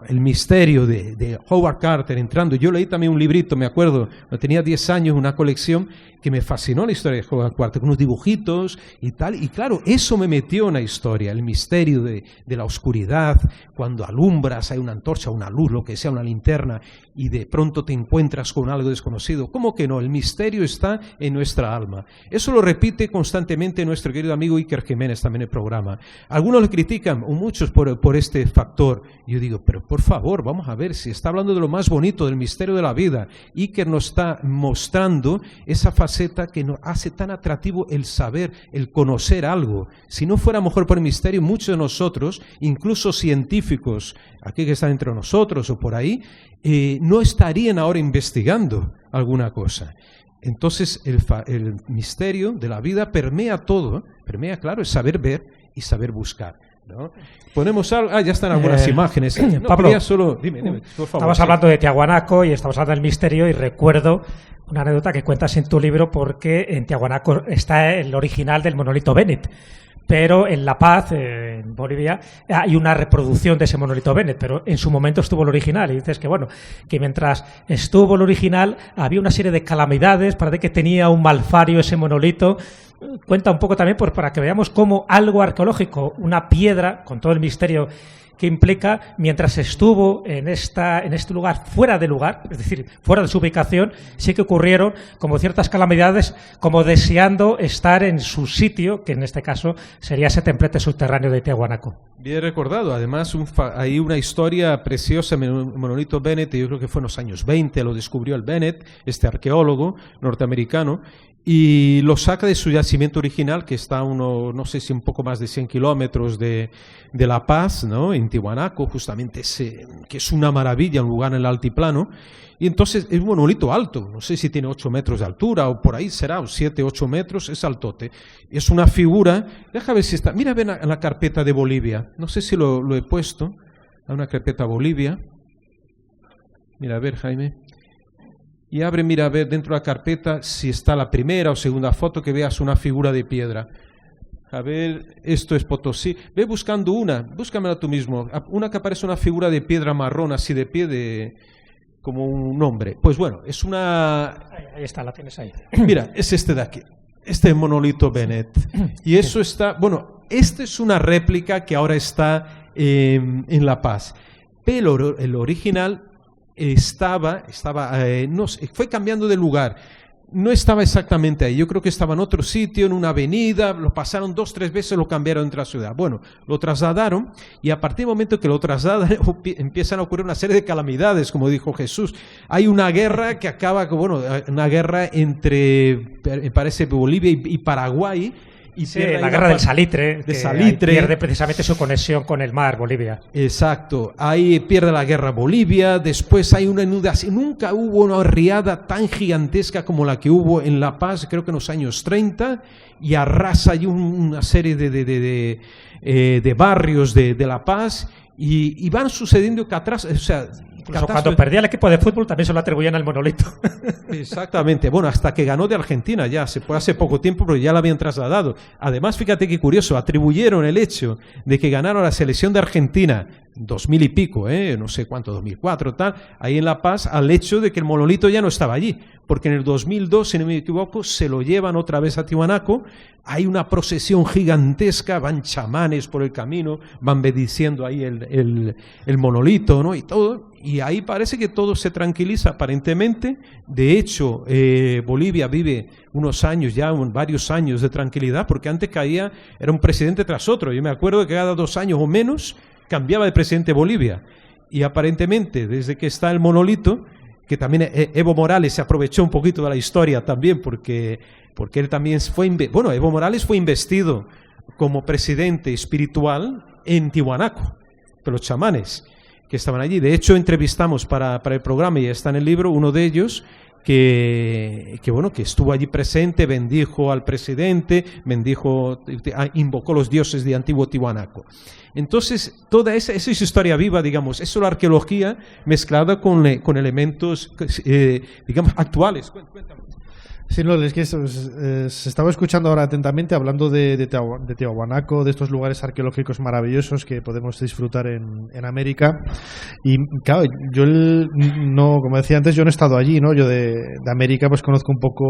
el misterio de Howard Carter entrando. Yo leí también un librito, me acuerdo, cuando tenía 10 años, una colección que me fascinó la historia de Howard Carter, con unos dibujitos y tal. Y claro, eso me metió en la historia, el misterio de la oscuridad, cuando alumbras, hay una antorcha, una luz, lo que sea, una linterna, y de pronto te encuentras con algo desconocido. ¿Cómo que no? El misterio está en nuestra alma. Eso lo repite constantemente nuestro querido amigo Iker Jiménez también en el programa. Algunos le critican, o muchos, por este factor. Yo digo, pero por favor, vamos a ver, si está hablando de lo más bonito, del misterio de la vida, Iker nos está mostrando esa faceta que nos hace tan atractivo el saber, el conocer algo. Si no fuera mejor por el misterio, muchos de nosotros, incluso científicos, aquí que están entre nosotros o por ahí, no estarían ahora investigando alguna cosa. Entonces el misterio de la vida permea todo, permea, claro, el saber ver y saber buscar, ¿no? Ponemos algo. Ya están algunas imágenes. No, Pablo, solo, dime, por favor. Estamos hablando de Tiahuanaco y estamos hablando del misterio, y recuerdo una anécdota que cuentas en tu libro, porque en Tiahuanaco está el original del monolito Bennett. Pero en La Paz, en Bolivia, hay una reproducción de ese monolito Bennett, pero en su momento estuvo el original. Y dices que, bueno, que mientras estuvo el original había una serie de calamidades, parece que tenía un malfario ese monolito. Cuenta un poco también para que veamos cómo algo arqueológico, una piedra, con todo el misterio que implica, mientras estuvo en este lugar, fuera de lugar, es decir, fuera de su ubicación, sí que ocurrieron como ciertas calamidades, como deseando estar en su sitio, que en este caso sería ese templete subterráneo de Tiahuanaco. Bien recordado. Además, hay una historia preciosa en el monolito Bennett, yo creo que fue en los años 20, lo descubrió el Bennett, este arqueólogo norteamericano, y lo saca de su yacimiento original, que está a no sé si un poco más de 100 kilómetros de La Paz, ¿no? En Tiahuanaco, justamente, que es una maravilla, un lugar en el altiplano. Y entonces es un monolito alto, no sé si tiene 8 metros de altura o por ahí será, o 7, 8 metros, es altote. Es una figura, déjame ver si está, mira, ven a la carpeta de Bolivia, no sé si lo he puesto, a una carpeta Bolivia. Mira, a ver, Jaime. Y abre, mira, a ver dentro de la carpeta si está la primera o segunda foto, que veas una figura de piedra. A ver, esto es Potosí. Ve buscando búscamela tú mismo. Una que aparece una figura de piedra marrón, así de pie, como un hombre. Pues bueno, es una... Ahí está, la tienes ahí. Mira, es este de aquí, este monolito Bennett. Y eso está... Bueno, esta es una réplica que ahora está en La Paz. Pero el original... fue cambiando de lugar, no estaba exactamente ahí, yo creo que estaba en otro sitio, en una avenida, lo pasaron 2 o 3 veces, lo cambiaron entre la ciudad. Bueno, lo trasladaron, y a partir del momento que lo trasladan empiezan a ocurrir una serie de calamidades, como dijo Jesús. Hay una guerra que acaba, una guerra entre, me parece, Bolivia y Paraguay. Y sí, la guerra del salitre, pierde precisamente su conexión con el mar, Bolivia. Exacto, ahí pierde la guerra Bolivia, después hay una inundación, nunca hubo una riada tan gigantesca como la que hubo en La Paz, creo que en los años 30, y arrasa ahí una serie de barrios de La Paz, y van sucediendo catástrofes, o sea... Incluso cuando perdía el equipo de fútbol también se lo atribuían al monolito. Exactamente. Bueno, hasta que ganó de Argentina ya, se fue hace poco tiempo, pero ya la habían trasladado. Además, fíjate qué curioso, atribuyeron el hecho de que ganaron la selección de Argentina, 2000 y pico, no sé cuánto, 2004, tal, ahí en La Paz, al hecho de que el monolito ya no estaba allí. Porque en el 2002, si no me equivoco, se lo llevan otra vez a Tiahuanaco, hay una procesión gigantesca, van chamanes por el camino, van bendiciendo ahí el monolito, ¿no? Y todo, y ahí parece que todo se tranquiliza aparentemente. De hecho, Bolivia vive unos años, ya varios años de tranquilidad, porque antes era un presidente tras otro. Yo me acuerdo que cada 2 años o menos cambiaba de presidente Bolivia, y aparentemente desde que está el monolito, que también Evo Morales se aprovechó un poquito de la historia también, porque él también Evo Morales fue investido como presidente espiritual en Tiahuanaco, por los chamanes que estaban allí. De hecho, entrevistamos para el programa, y está en el libro, uno de ellos que estuvo allí presente, bendijo al presidente, invocó los dioses de antiguo Tiahuanaco. Entonces, toda esa es historia viva, digamos, eso es la arqueología mezclada con elementos, digamos, actuales. Cuéntame. Sí, no, es que se estaba escuchando ahora atentamente, hablando de Tiahuanaco, de estos lugares arqueológicos maravillosos que podemos disfrutar en América. Y claro, como decía antes, yo no he estado allí, ¿no? Yo de América pues conozco un poco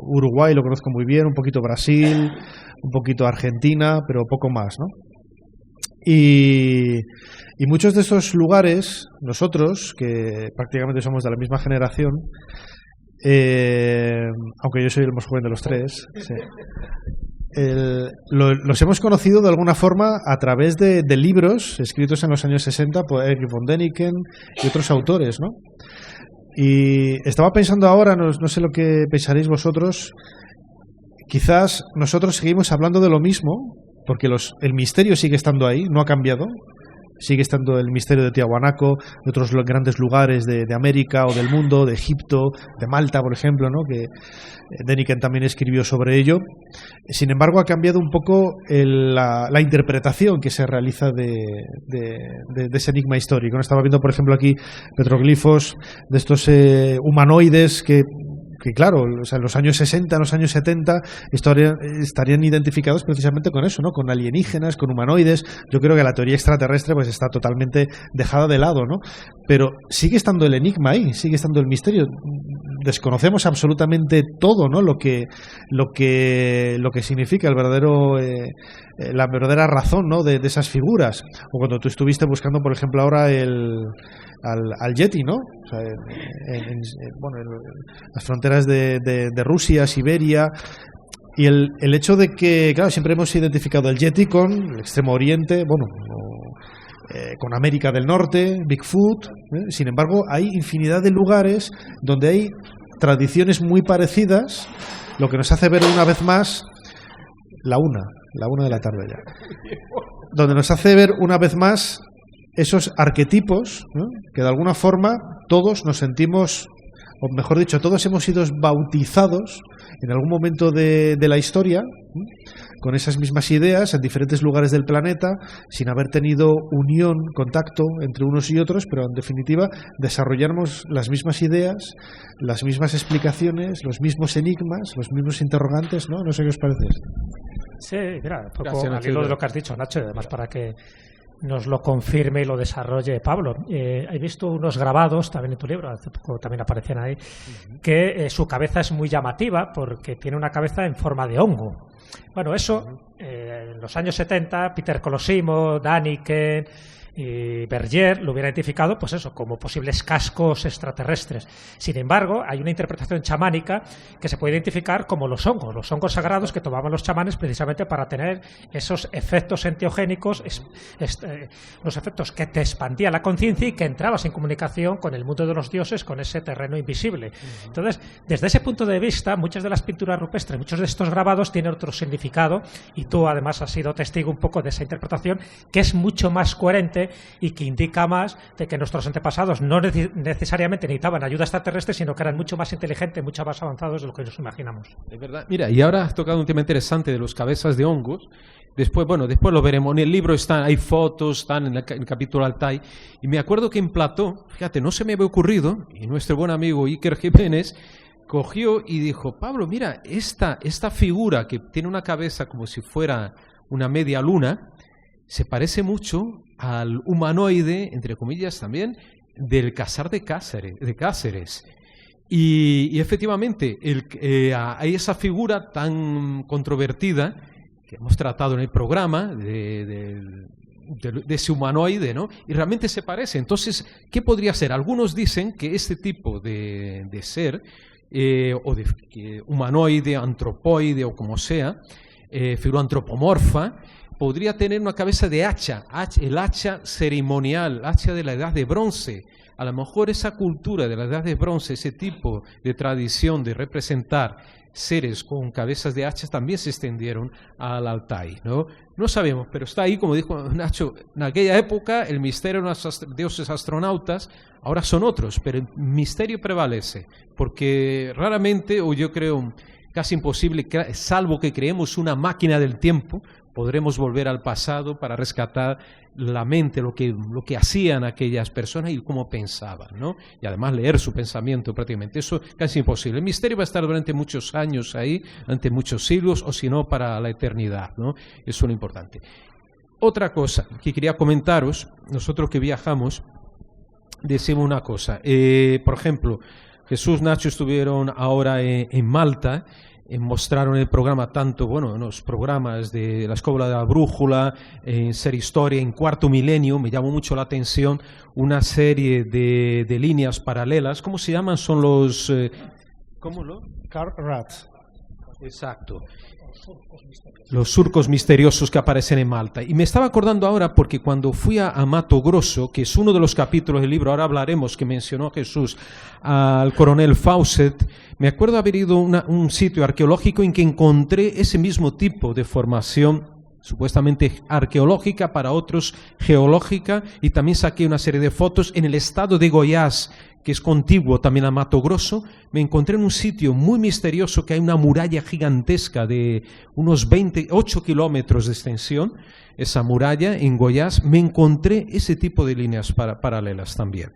Uruguay, lo conozco muy bien, un poquito Brasil, un poquito Argentina, pero poco más, ¿no? Y muchos de esos lugares, nosotros, que prácticamente somos de la misma generación, aunque yo soy el más joven de los 3, sí, los hemos conocido de alguna forma a través de libros escritos en los años 60 por Erich von Däniken y otros autores, ¿no? Y estaba pensando ahora, no sé lo que pensaréis vosotros, quizás nosotros seguimos hablando de lo mismo, porque el misterio sigue estando ahí, no ha cambiado, sigue estando el misterio de Tiahuanaco, de otros grandes lugares de América o del mundo, de Egipto, de Malta, por ejemplo, ¿no? Que Däniken también escribió sobre ello. Sin embargo, ha cambiado un poco la interpretación que se realiza de ese enigma histórico, ¿no? Estaba viendo, por ejemplo, aquí petroglifos de estos humanoides que claro, o sea, en los años 60, en los años 70 estarían identificados precisamente con eso, ¿no? Con alienígenas, con humanoides. Yo creo que la teoría extraterrestre pues está totalmente dejada de lado, ¿no? Pero sigue estando el enigma ahí, sigue estando el misterio. Desconocemos absolutamente todo, ¿no? Lo que significa la verdadera razón, ¿no? de esas figuras. O cuando tú estuviste buscando, por ejemplo, ahora al Yeti, ¿no? O sea, en las fronteras de Rusia, Siberia. Y el hecho de que, claro, siempre hemos identificado el Yeti con el Extremo Oriente, con América del Norte, Bigfoot. Sin embargo, hay infinidad de lugares donde hay tradiciones muy parecidas, lo que nos hace ver una vez más la una de la tarde ya, donde nos hace ver una vez más esos arquetipos, ¿no? Que de alguna forma todos nos sentimos, o mejor dicho, todos hemos sido bautizados en algún momento de la historia, ¿no? Con esas mismas ideas en diferentes lugares del planeta, sin haber tenido unión, contacto entre unos y otros, pero en definitiva desarrollamos las mismas ideas, las mismas explicaciones, los mismos enigmas, los mismos interrogantes, ¿no? No sé qué os parece esto. Sí, mira, un poco al hilo de lo que has dicho, Nacho, y además para que nos lo confirme y lo desarrolle Pablo. He visto unos grabados también en tu libro, hace poco también aparecían ahí, que su cabeza es muy llamativa porque tiene una cabeza en forma de hongo. Bueno, eso en los años 70, Peter Colosimo, Däniken y Berger lo hubiera identificado, pues eso, como posibles cascos extraterrestres. Sin embargo, hay una interpretación chamánica que se puede identificar como los hongos sagrados que tomaban los chamanes precisamente para tener esos efectos enteogénicos, los efectos que te expandía la conciencia y que entrabas en comunicación con el mundo de los dioses, con ese terreno invisible. Entonces, desde ese punto de vista, muchas de las pinturas rupestres, muchos de estos grabados tienen otro significado, y tú además has sido testigo un poco de esa interpretación, que es mucho más coherente y que indica más de que nuestros antepasados no necesariamente necesitaban ayuda extraterrestre, sino que eran mucho más inteligentes, mucho más avanzados de lo que nos imaginamos. Es verdad. Mira, y ahora has tocado un tema interesante de los cabezas de hongos. Después lo veremos. En el libro hay fotos, están en el capítulo Altai. Y me acuerdo que en Platón, fíjate, no se me había ocurrido, y nuestro buen amigo Iker Jiménez cogió y dijo: Pablo, mira, esta figura que tiene una cabeza como si fuera una media luna, se parece mucho al humanoide, entre comillas también, del Casar de Cáceres. Y efectivamente, hay esa figura tan controvertida que hemos tratado en el programa de ese humanoide, ¿no? Y realmente se parece. Entonces, ¿qué podría ser? Algunos dicen que este tipo de ser, o de humanoide, antropoide o como sea, figura antropomorfa, podría tener una cabeza de hacha, el hacha ceremonial, hacha de la Edad de Bronce. A lo mejor esa cultura de la Edad de Bronce, ese tipo de tradición de representar seres con cabezas de hachas también se extendieron al Altai, ¿no? No sabemos, pero está ahí, como dijo Nacho, en aquella época el misterio de los dioses astronautas, ahora son otros, pero el misterio prevalece, porque raramente, o yo creo casi imposible, salvo que creemos una máquina del tiempo, podremos volver al pasado para rescatar la mente, lo que hacían aquellas personas y cómo pensaban, ¿no? Y además leer su pensamiento prácticamente. Eso casi imposible. El misterio va a estar durante muchos años ahí, durante muchos siglos, o si no, para la eternidad, ¿no? Eso es lo importante. Otra cosa que quería comentaros, nosotros que viajamos, decimos una cosa. Por ejemplo, Jesús, Nacho estuvieron ahora en Malta, mostraron el programa tanto, en los programas de La Escóbula de la Brújula, en Ser Historia, en Cuarto Milenio, me llamó mucho la atención una serie de líneas paralelas. ¿Cómo se llaman? Son los... ¿Cómo lo? Car Rats. Exacto. Los surcos misteriosos que aparecen en Malta. Y me estaba acordando ahora porque cuando fui a Mato Grosso, que es uno de los capítulos del libro, ahora hablaremos, que mencionó Jesús al coronel Fawcett, me acuerdo haber ido a un sitio arqueológico en que encontré ese mismo tipo de formación supuestamente arqueológica, para otros geológica, y también saqué una serie de fotos en el estado de Goiás, que es contiguo también a Mato Grosso. Me encontré en un sitio muy misterioso que hay una muralla gigantesca de unos 28 kilómetros de extensión, esa muralla en Goiás. Me encontré ese tipo de líneas paralelas también.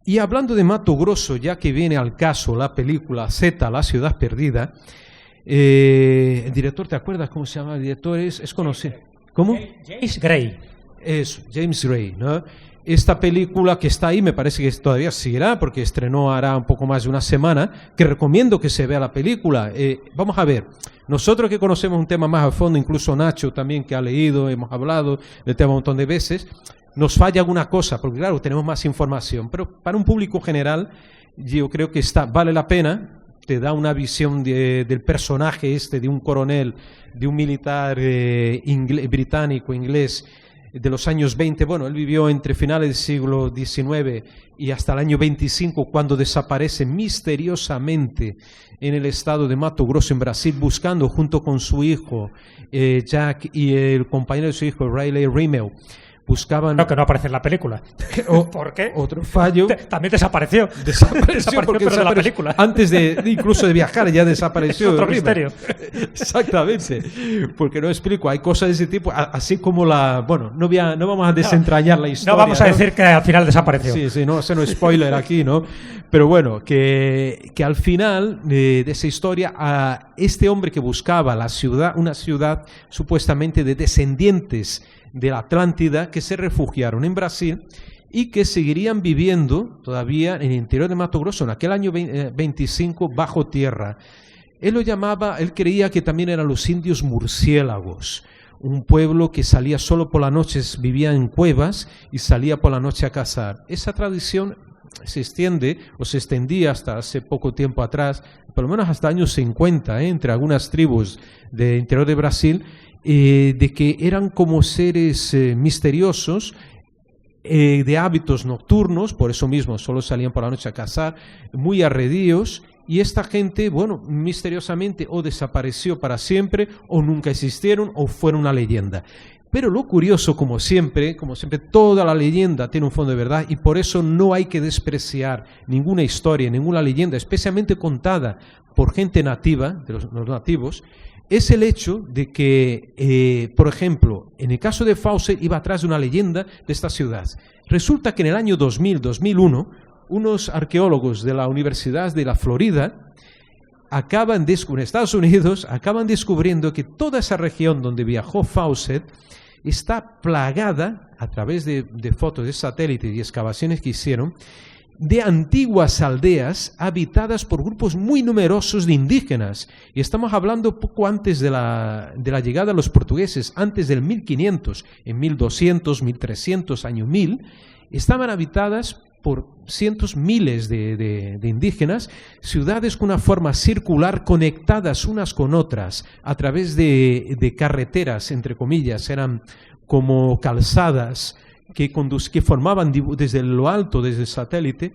Y hablando de Mato Grosso, ya que viene al caso la película Z, La ciudad perdida, el director, ¿te acuerdas cómo se llama el director? Es conocido. ¿Cómo? James Gray. Eso, James Gray, ¿no? Esta película que está ahí, me parece que todavía seguirá, porque estrenó hará un poco más de una semana, que recomiendo que se vea la película. Vamos a ver, nosotros que conocemos un tema más a fondo, incluso Nacho también, que ha leído, hemos hablado del tema un montón de veces, nos falla alguna cosa, porque claro, tenemos más información, pero para un público general, yo creo que vale la pena. Te da una visión del personaje de un coronel, de un militar británico, inglés, de los años 20. Bueno, él vivió entre finales del siglo XIX y hasta el año 25, cuando desaparece misteriosamente en el estado de Mato Grosso, en Brasil, buscando junto con su hijo Jack y el compañero de su hijo, Riley Rimmel. Buscaban... No, que no aparece en la película. ¿Por qué? Otro fallo. También desapareció. Desapareció porque pero de la película. Antes incluso de viajar ya desapareció. Es otro misterio. Exactamente. Porque no explico, hay cosas de ese tipo, así como Bueno, no vamos a desentrañar la historia. No vamos a decir que al final desapareció. Sí, no, ese no es spoiler aquí, ¿no? Pero bueno, que al final de esa historia, a este hombre que buscaba una ciudad supuestamente de descendientes de la Atlántida, que se refugiaron en Brasil y que seguirían viviendo todavía en el interior de Mato Grosso, en aquel año 25, bajo tierra. Él creía que también eran los indios murciélagos, un pueblo que salía solo por las noches, vivía en cuevas y salía por la noche a cazar. Esa tradición se extendía hasta hace poco tiempo atrás, por lo menos hasta años 50, entre algunas tribus del interior de Brasil, de que eran como seres misteriosos, de hábitos nocturnos, por eso mismo solo salían por la noche a cazar, muy arredíos, y esta gente, bueno, misteriosamente o desapareció para siempre, o nunca existieron, o fueron una leyenda. Pero lo curioso, como siempre, toda la leyenda tiene un fondo de verdad, y por eso no hay que despreciar ninguna historia, ninguna leyenda, especialmente contada por gente nativa, de los nativos. Es el hecho de que, por ejemplo, en el caso de Fawcett iba atrás de una leyenda de esta ciudad. Resulta que en el año 2000-2001, unos arqueólogos de la Universidad de la Florida en Estados Unidos acaban descubriendo que toda esa región donde viajó Fawcett está plagada, a través de fotos de satélite y excavaciones que hicieron, de antiguas aldeas habitadas por grupos muy numerosos de indígenas. Y estamos hablando poco antes de la llegada de los portugueses, antes del 1500, en 1200, 1300, año 1000, estaban habitadas por cientos, miles de indígenas, ciudades con una forma circular, conectadas unas con otras a través de carreteras, entre comillas, eran como calzadas que formaban desde lo alto, desde el satélite.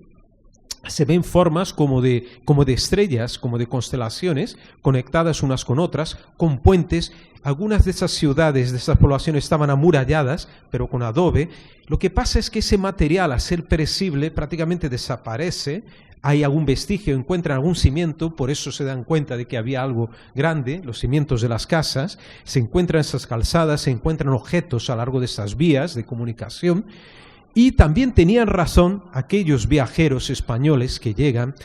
Se ven formas como de estrellas, como de constelaciones, conectadas unas con otras, con puentes. Algunas de esas ciudades, de esas poblaciones estaban amuralladas, pero con adobe. Lo que pasa es que ese material, al ser perecible, prácticamente desaparece. Hay algún vestigio, encuentran algún cimiento, por eso se dan cuenta de que había algo grande, los cimientos de las casas. Se encuentran esas calzadas, se encuentran objetos a lo largo de esas vías de comunicación. Y también tenían razón aquellos viajeros españoles que llegan,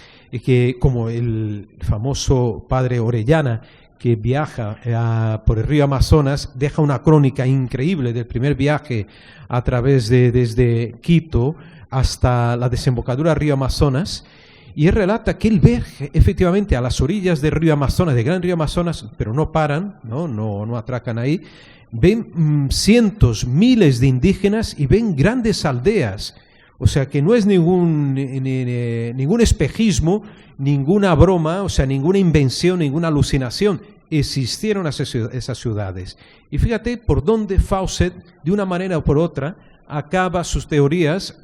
como el famoso padre Orellana, que viaja por el río Amazonas, deja una crónica increíble del primer viaje a través desde Quito hasta la desembocadura del río Amazonas, y él relata que él ve efectivamente a las orillas del río Amazonas, del gran río Amazonas, pero no paran, no atracan ahí. Ven cientos, miles de indígenas y ven grandes aldeas. O sea que no es ningún espejismo, ninguna broma, o sea, ninguna invención, ninguna alucinación. Existieron esas ciudades. Y fíjate por dónde Fawcett, de una manera o por otra, acaba sus teorías,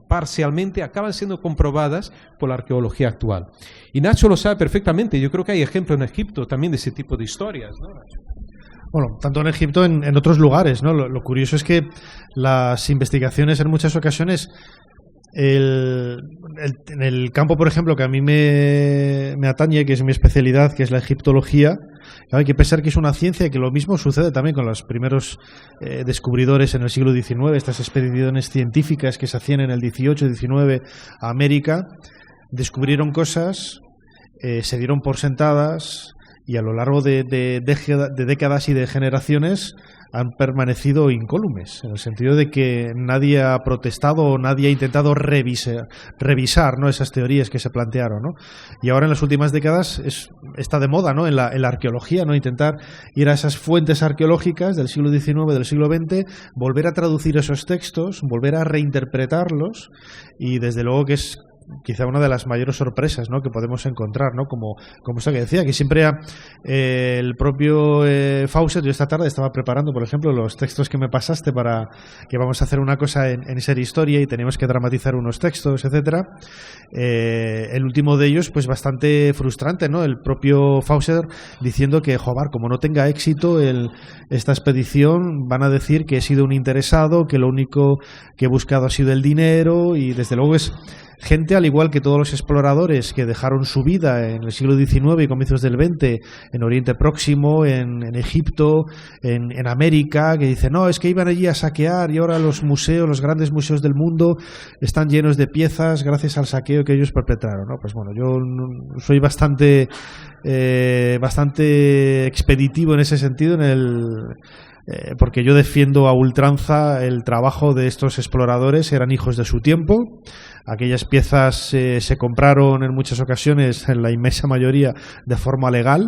parcialmente, acaban siendo comprobadas por la arqueología actual. Y Nacho lo sabe perfectamente. Yo creo que hay ejemplos en Egipto también de ese tipo de historias, ¿no, Nacho? Bueno, tanto en Egipto en otros lugares, ¿no? Lo curioso es que las investigaciones en muchas ocasiones, en el campo, por ejemplo, que a mí me atañe, que es mi especialidad, que es la egiptología, hay que pensar que es una ciencia que lo mismo sucede también con los primeros descubridores en el siglo XIX, estas expediciones científicas que se hacían en el XVIII, XIX a América, descubrieron cosas, se dieron por sentadas y a lo largo de décadas y de generaciones han permanecido incólumes, en el sentido de que nadie ha protestado o nadie ha intentado revisar, ¿no?, esas teorías que se plantearon, ¿no? Y ahora en las últimas décadas está de moda, ¿no?, en la arqueología, ¿no?, intentar ir a esas fuentes arqueológicas del siglo XIX, del siglo XX, volver a traducir esos textos, volver a reinterpretarlos, y desde luego que es quizá una de las mayores sorpresas, ¿no?, que podemos encontrar, ¿no?, como esto que decía, que siempre el propio Fawcett, yo esta tarde estaba preparando, por ejemplo, los textos que me pasaste para que vamos a hacer una cosa en Ser Historia y teníamos que dramatizar unos textos, etcétera. El último de ellos, pues bastante frustrante, ¿no?, el propio Fawcett diciendo que, joder, como no tenga éxito esta expedición, van a decir que he sido un interesado, que lo único que he buscado ha sido el dinero, y desde luego es gente, al igual que todos los exploradores que dejaron su vida en el siglo XIX y comienzos del XX en Oriente Próximo, en Egipto, en América, que dicen, no, es que iban allí a saquear y ahora los museos, los grandes museos del mundo están llenos de piezas gracias al saqueo que ellos perpetraron, ¿no? Pues bueno, yo soy bastante expeditivo en ese sentido, porque yo defiendo a ultranza el trabajo de estos exploradores, eran hijos de su tiempo. Aquellas piezas se compraron en muchas ocasiones, en la inmensa mayoría, de forma legal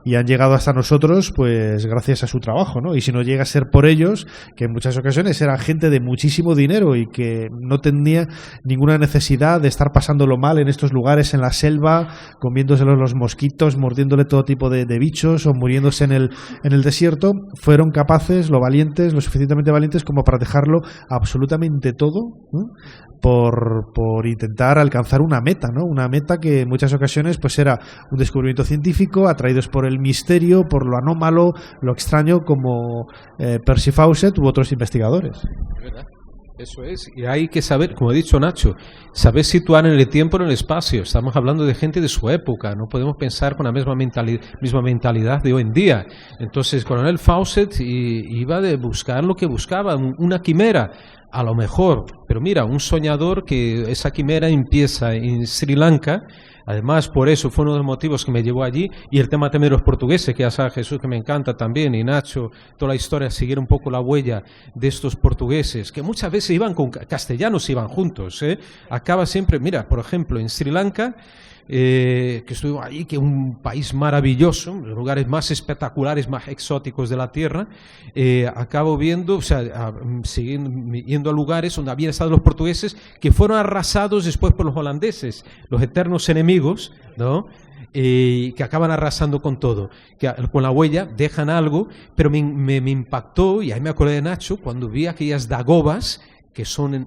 y han llegado hasta nosotros pues gracias a su trabajo, ¿no? Y si no llega a ser por ellos, que en muchas ocasiones eran gente de muchísimo dinero y que no tenía ninguna necesidad de estar pasándolo mal en estos lugares, en la selva, comiéndoselo los mosquitos, mordiéndole todo tipo de bichos o muriéndose en el desierto, fueron capaces, lo suficientemente valientes como para dejarlo absolutamente todo, ¿no?, por intentar alcanzar una meta, ¿no? Una meta que en muchas ocasiones pues era un descubrimiento científico, atraídos por el misterio, por lo anómalo, lo extraño, como Percy Fawcett u otros investigadores. ¿Verdad? Eso es, y hay que saber, como ha dicho Nacho, saber situar en el tiempo, en el espacio. Estamos hablando de gente de su época, no podemos pensar con la misma mentalidad de hoy en día. Entonces, Coronel Fawcett iba de buscar lo que buscaba, una quimera, a lo mejor, pero mira, un soñador, que esa quimera empieza en Sri Lanka. Además, por eso fue uno de los motivos que me llevó allí, y el tema también de los portugueses, que ya sabe Jesús que me encanta también, y Nacho, toda la historia, seguir un poco la huella de estos portugueses, que muchas veces iban con castellanos, iban juntos, ¿eh? Acaba siempre, mira, por ejemplo, en Sri Lanka, que estuve allí, que es un país maravilloso, los lugares más espectaculares, más exóticos de la tierra, acabo viendo, o sea, yendo a lugares donde habían estado los portugueses, que fueron arrasados después por los holandeses, los eternos enemigos, ¿no?, que acaban arrasando con todo, que con la huella dejan algo, pero me impactó, y ahí me acordé de Nacho, cuando vi aquellas dagobas, que son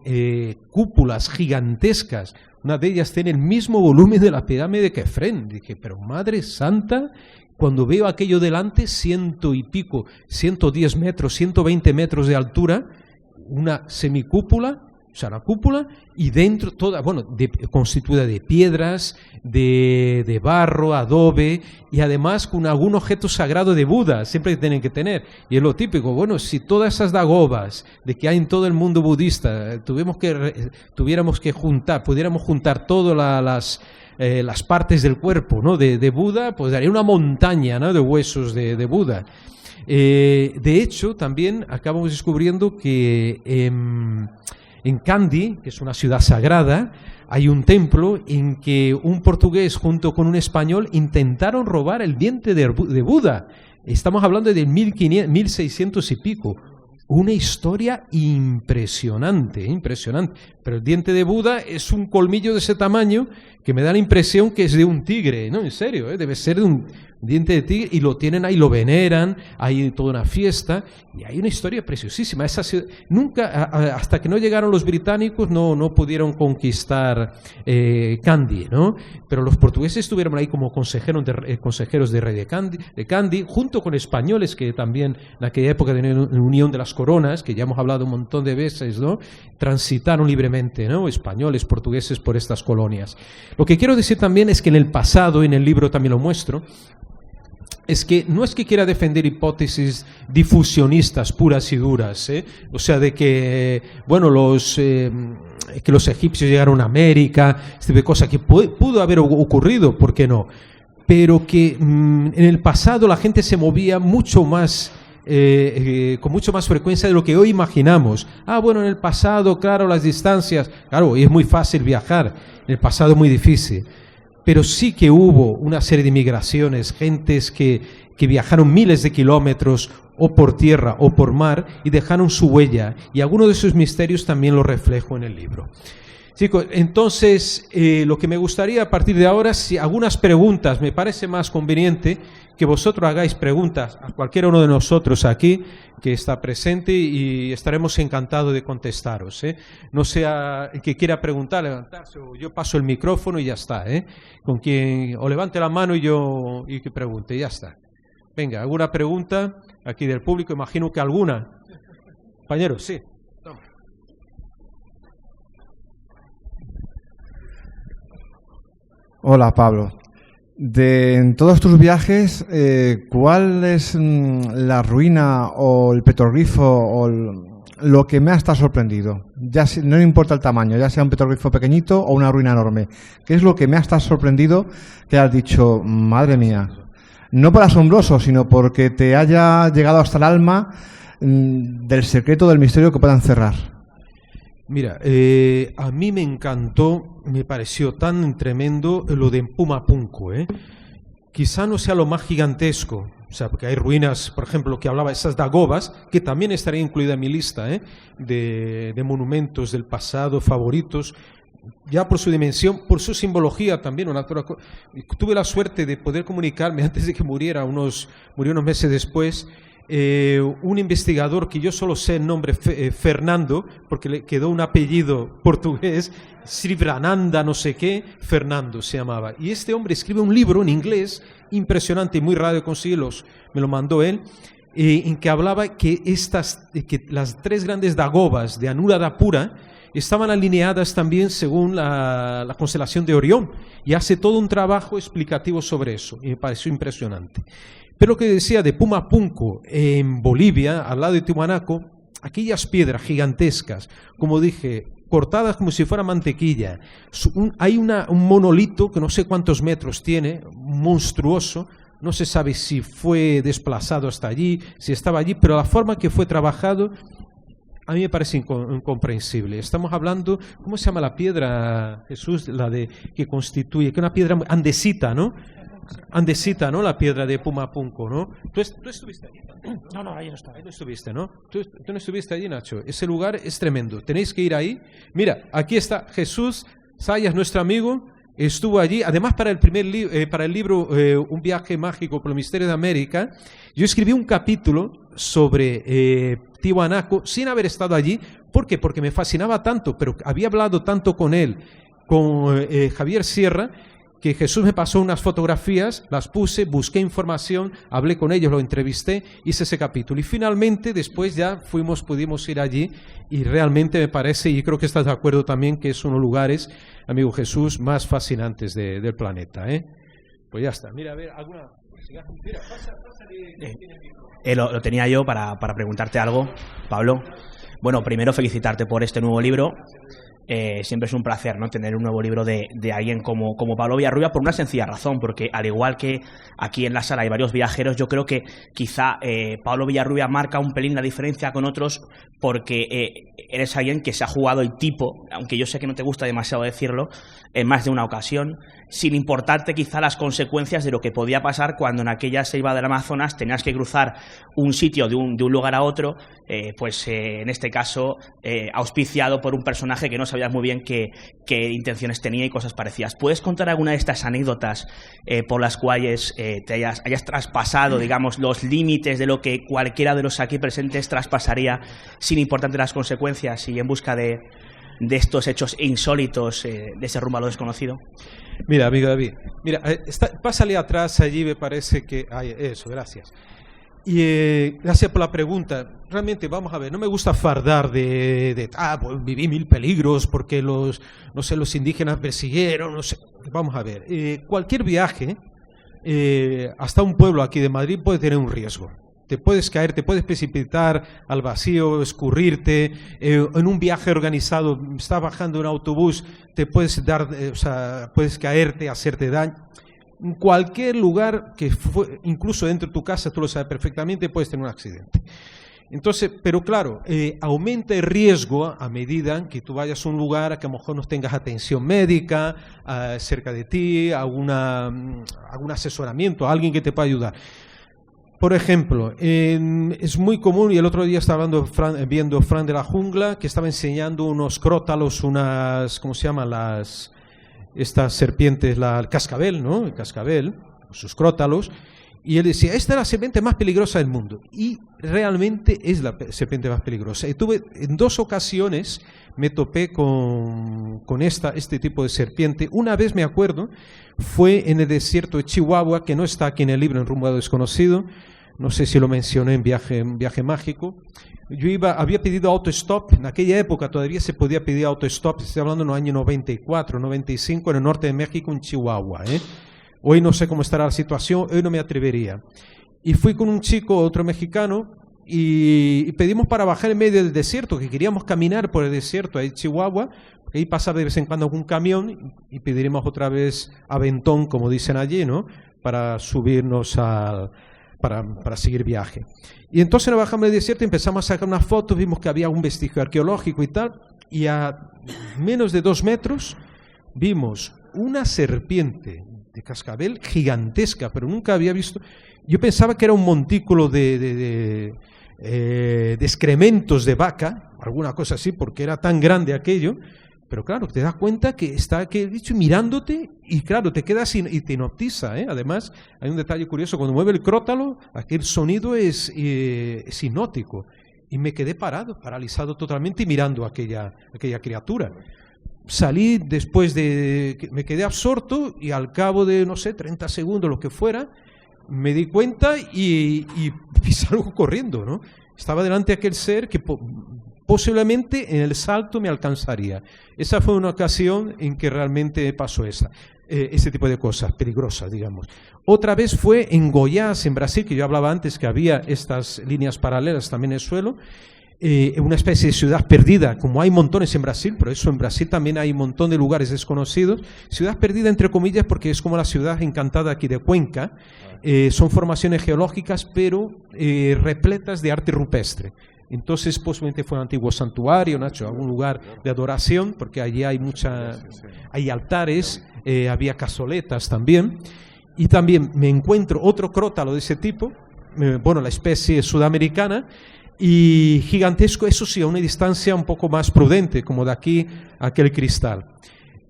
cúpulas gigantescas. Una de ellas tiene el mismo volumen de la pirámide de Kefren. Dije, pero Madre Santa, cuando veo aquello delante, 110 metros, 120 metros de altura, una semicúpula, o sea, la cúpula, y dentro toda, bueno, constituida de piedras, de barro, adobe, y además con algún objeto sagrado de Buda, siempre tienen que tener. Y es lo típico, bueno, si todas esas dagobas de que hay en todo el mundo budista, pudiéramos juntar todas las partes del cuerpo, ¿no?, de Buda, pues daría una montaña, ¿no?, de huesos de Buda. De hecho, también acabamos descubriendo que en Kandy, que es una ciudad sagrada, hay un templo en que un portugués junto con un español intentaron robar el diente de Buda. Estamos hablando de 1600 y pico. Una historia impresionante, impresionante. Pero el diente de Buda es un colmillo de ese tamaño que me da la impresión que es de un tigre, ¿no? En serio, debe ser de diente de tigre, y lo tienen ahí, lo veneran, hay toda una fiesta, y hay una historia preciosísima. Esa ciudad, nunca, hasta que no llegaron los británicos, no pudieron conquistar Kandy, ¿no? Pero los portugueses estuvieron ahí como consejeros de rey de Kandy, junto con españoles que también en aquella época de Unión de las Coronas, que ya hemos hablado un montón de veces, ¿no? Transitaron libremente, ¿no? Españoles, portugueses por estas colonias. Lo que quiero decir también es que en el pasado, en el libro también lo muestro, es que no es que quiera defender hipótesis difusionistas puras y duras, ¿eh? O sea, de que, bueno, que los egipcios llegaron a América, este tipo de cosas que pudo haber ocurrido, ¿por qué no? Pero que en el pasado la gente se movía mucho más, con mucho más frecuencia de lo que hoy imaginamos. Bueno, en el pasado, claro, las distancias, claro, hoy es muy fácil viajar, en el pasado es muy difícil. Pero sí que hubo una serie de migraciones, gentes que viajaron miles de kilómetros o por tierra o por mar y dejaron su huella. Y algunos de esos misterios también los reflejo en el libro. Chicos, entonces, lo que me gustaría a partir de ahora, si algunas preguntas, me parece más conveniente que vosotros hagáis preguntas a cualquiera uno de nosotros aquí que está presente y estaremos encantados de contestaros, ¿eh? No sea el que quiera preguntar, levantarse, o yo paso el micrófono y ya está, ¿eh? Con quien, o levante la mano y que pregunte, ya está. Venga, ¿alguna pregunta aquí del público? Imagino que alguna. Compañeros, sí. Hola, Pablo. En todos tus viajes, ¿cuál es la ruina o el petroglifo o lo que me ha estado sorprendido? Ya no importa el tamaño, ya sea un petroglifo pequeñito o una ruina enorme. ¿Qué es lo que me ha estado sorprendido que has dicho, madre mía? No por asombroso, sino porque te haya llegado hasta el alma del secreto, del misterio que puedan cerrar. Mira, a mí me encantó, me pareció tan tremendo lo de Pumapunku, ¿eh? Quizá no sea lo más gigantesco, o sea, porque hay ruinas, por ejemplo, que hablaba de esas dagobas, que también estaría incluida en mi lista, ¿eh? de monumentos del pasado favoritos, ya por su dimensión, por su simbología también. Tuve la suerte de poder comunicarme antes de que muriera, murió unos meses después. Un investigador que yo solo sé el nombre, Fernando, porque le quedó un apellido portugués, Srivrananda no sé qué, Fernando se llamaba. Y este hombre escribe un libro en inglés impresionante y muy raro de conseguirlo, me lo mandó él, en que hablaba que las tres grandes dagobas de Anuradhapura estaban alineadas también según la constelación de Orión, y hace todo un trabajo explicativo sobre eso, y me pareció impresionante. Pero lo que decía de Pumapunku, en Bolivia, al lado de Tiwanaku, aquellas piedras gigantescas, como dije, cortadas como si fuera mantequilla. Hay un monolito que no sé cuántos metros tiene, monstruoso, no se sabe si fue desplazado hasta allí, si estaba allí, pero la forma que fue trabajado a mí me parece incomprensible. Estamos hablando, ¿cómo se llama la piedra, Jesús? Que constituye, que es una piedra andesita, ¿no? Andesita, ¿no? La piedra de Pumapunku, ¿no? ¿Tú estuviste allí? No, ahí no estaba. Ahí no estuviste, ¿no? ¿Tú no estuviste allí, Nacho? Ese lugar es tremendo. Tenéis que ir ahí. Mira, aquí está Jesús Sayas, nuestro amigo. Estuvo allí. Además, para el libro Un viaje mágico por el misterio de América, yo escribí un capítulo sobre Tiwanaku sin haber estado allí. ¿Por qué? Porque me fascinaba tanto, pero había hablado tanto con él, con Javier Sierra, que Jesús me pasó unas fotografías, las puse, busqué información, hablé con ellos, lo entrevisté, hice ese capítulo. Y finalmente, después ya pudimos ir allí, y realmente me parece, y creo que estás de acuerdo también, que es uno de los lugares, amigo Jesús, más fascinantes del planeta, ¿eh? Pues ya está. Mira, a ver, alguna... Mira, lo tenía yo para preguntarte algo, Pablo. Bueno, primero felicitarte por este nuevo libro. Siempre es un placer, ¿no?, tener un nuevo libro de alguien como Pablo Villarrubia, por una sencilla razón, porque al igual que aquí en la sala hay varios viajeros, yo creo que quizá Pablo Villarrubia marca un pelín la diferencia con otros, porque eres alguien que se ha jugado el tipo, aunque yo sé que no te gusta demasiado decirlo, en más de una ocasión, sin importarte quizá las consecuencias de lo que podía pasar cuando en aquella selva del Amazonas tenías que cruzar un sitio de un lugar a otro, en este caso auspiciado por un personaje que no sabías muy bien qué intenciones tenía y cosas parecidas. ¿Puedes contar alguna de estas anécdotas por las cuales te hayas traspasado, digamos, los límites de lo que cualquiera de los aquí presentes traspasaría sin importar las consecuencias y en busca de estos hechos insólitos de ese rumbo a lo desconocido? Mira, amigo David, mira, pásale atrás allí, me parece que... eso, gracias. Y gracias por la pregunta. Realmente, vamos a ver, no me gusta fardar pues viví 1000 peligros porque los indígenas persiguieron, no sé. Vamos a ver, cualquier viaje hasta un pueblo aquí de Madrid puede tener un riesgo. Te puedes caer, te puedes precipitar al vacío, escurrirte. En un viaje organizado, estás bajando un autobús, te puedes puedes caerte, hacerte daño. En cualquier lugar, incluso dentro de tu casa, tú lo sabes perfectamente, puedes tener un accidente. Entonces, pero claro, aumenta el riesgo a medida que tú vayas a un lugar a que a lo mejor no tengas atención médica cerca de ti, algún asesoramiento, alguien que te pueda ayudar. Por ejemplo, es muy común, y el otro día estaba viendo Fran de la Jungla, que estaba enseñando unos crótalos, ¿cómo se llaman? Estas serpientes, el cascabel, ¿no? El cascabel, sus crótalos. Y él decía, esta es la serpiente más peligrosa del mundo. Y realmente es la serpiente más peligrosa. Y en 2 ocasiones me topé con este tipo de serpiente. Una vez me acuerdo, fue en el desierto de Chihuahua, que no está aquí en el libro, en Rumbo a lo Desconocido. No sé si lo mencioné en Viaje Mágico. Yo había pedido autostop. En aquella época todavía se podía pedir autostop. Estoy hablando en los años 94, 95, en el norte de México, en Chihuahua. Hoy no sé cómo estará la situación, hoy no me atrevería. Y fui con un chico, otro mexicano, y pedimos para bajar en medio del desierto, que queríamos caminar por el desierto ahí en Chihuahua, porque ahí pasaba de vez en cuando algún camión, y pediremos otra vez aventón, como dicen allí, ¿no? Para subirnos para seguir viaje. Y entonces nos bajamos del desierto y empezamos a sacar unas fotos, vimos que había un vestigio arqueológico y tal, y a menos de 2 metros vimos una serpiente de cascabel gigantesca, pero nunca había visto. Yo pensaba que era un montículo de excrementos de vaca, alguna cosa así, porque era tan grande aquello. Pero claro, te das cuenta que está aquel bicho mirándote y claro, te quedas y te hipnotiza. Además, hay un detalle curioso, cuando mueve el crótalo, aquel sonido es hipnótico. Y me quedé paralizado totalmente y mirando a aquella criatura. Salí después me quedé absorto y al cabo de, no sé, 30 segundos, lo que fuera, me di cuenta y salgo corriendo, ¿no? Estaba delante de aquel ser que posiblemente en el salto me alcanzaría. Esa fue una ocasión en que realmente pasó ese tipo de cosas peligrosas, digamos. Otra vez fue en Goiás, en Brasil, que yo hablaba antes que había estas líneas paralelas también en el suelo, una especie de ciudad perdida, como hay montones en Brasil, pero eso en Brasil también hay un montón de lugares desconocidos. Ciudad perdida entre comillas porque es como la ciudad encantada aquí de Cuenca. Son formaciones geológicas pero repletas de arte rupestre. Entonces posiblemente fue un antiguo santuario, Nacho, algún lugar de adoración, porque allí hay altares, había cazoletas también. Y también me encuentro otro crótalo de ese tipo, la especie sudamericana, y gigantesco, eso sí, a una distancia un poco más prudente, como de aquí a aquel cristal.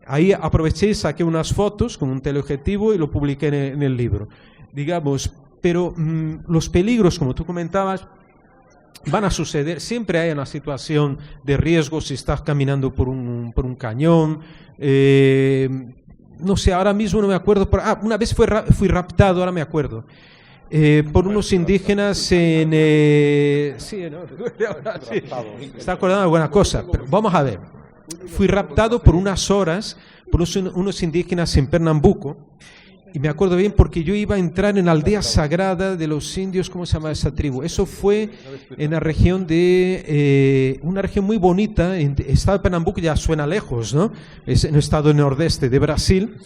Ahí aproveché y saqué unas fotos con un teleobjetivo y lo publiqué en el libro. Digamos, pero los peligros, como tú comentabas, van a suceder. Siempre hay una situación de riesgo si estás caminando por un cañón. No sé, ahora mismo no me acuerdo. Una vez fui raptado, ahora me acuerdo. Por unos indígenas sí, está acordando de alguna cosa, pero vamos a ver. Fui raptado por unas horas por unos indígenas en Pernambuco, y me acuerdo bien porque yo iba a entrar en la aldea sagrada de los indios, ¿cómo se llama esa tribu? Eso fue en la región una región muy bonita, el estado de Pernambuco ya suena lejos, ¿no? Es en el estado nordeste de Brasil.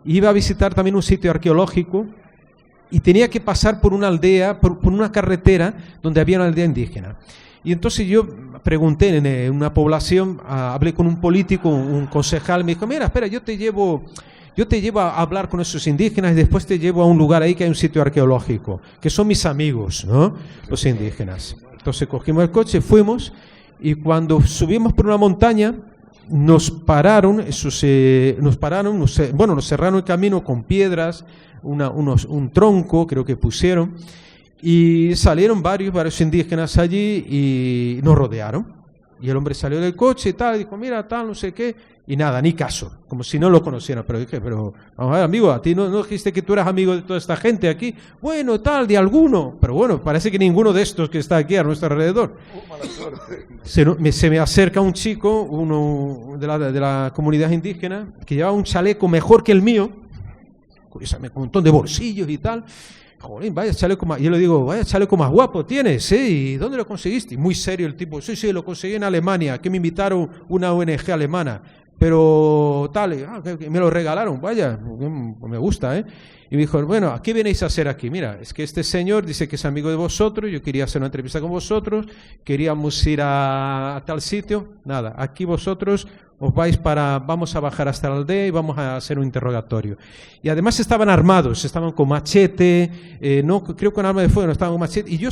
Iba a visitar también un sitio arqueológico, y tenía que pasar por una aldea, por una carretera donde había una aldea indígena. Y entonces yo pregunté en una población, hablé con un político, un concejal, me dijo, mira, espera, yo te llevo a hablar con esos indígenas y después te llevo a un lugar ahí que hay un sitio arqueológico, que son mis amigos, ¿no? Los indígenas. Entonces cogimos el coche, fuimos, y cuando subimos por una montaña, nos pararon, nos cerraron el camino con piedras, un tronco, creo que pusieron, y salieron varios indígenas allí y nos rodearon. Y el hombre salió del coche y tal, y dijo, mira, tal, no sé qué, y nada, ni caso, como si no lo conocieran. Pero dije, pero vamos a ver, amigo, a ti no dijiste que tú eras amigo de toda esta gente aquí. Bueno, tal, de alguno, pero bueno, parece que ninguno de estos que está aquí a nuestro alrededor. Se me acerca un chico, uno de la comunidad indígena, que llevaba un chaleco mejor que el mío, curiosamente, con un montón de bolsillos y tal. Jolín, vaya chaleco más. Yo le digo, vaya chaleco más guapo tienes, ¿eh? ¿Y dónde lo conseguiste? Y muy serio el tipo, sí, lo conseguí en Alemania, que me invitaron una ONG alemana, pero tal, que me lo regalaron, vaya, me gusta, ¿eh? Y me dijo, bueno, ¿qué venéis a hacer aquí? Mira, es que este señor dice que es amigo de vosotros, yo quería hacer una entrevista con vosotros, queríamos ir a tal sitio, nada, aquí vosotros vamos a bajar hasta la aldea y vamos a hacer un interrogatorio. Y además estaban armados, estaban con machete, no creo con arma de fuego, no estaban con machete. Y yo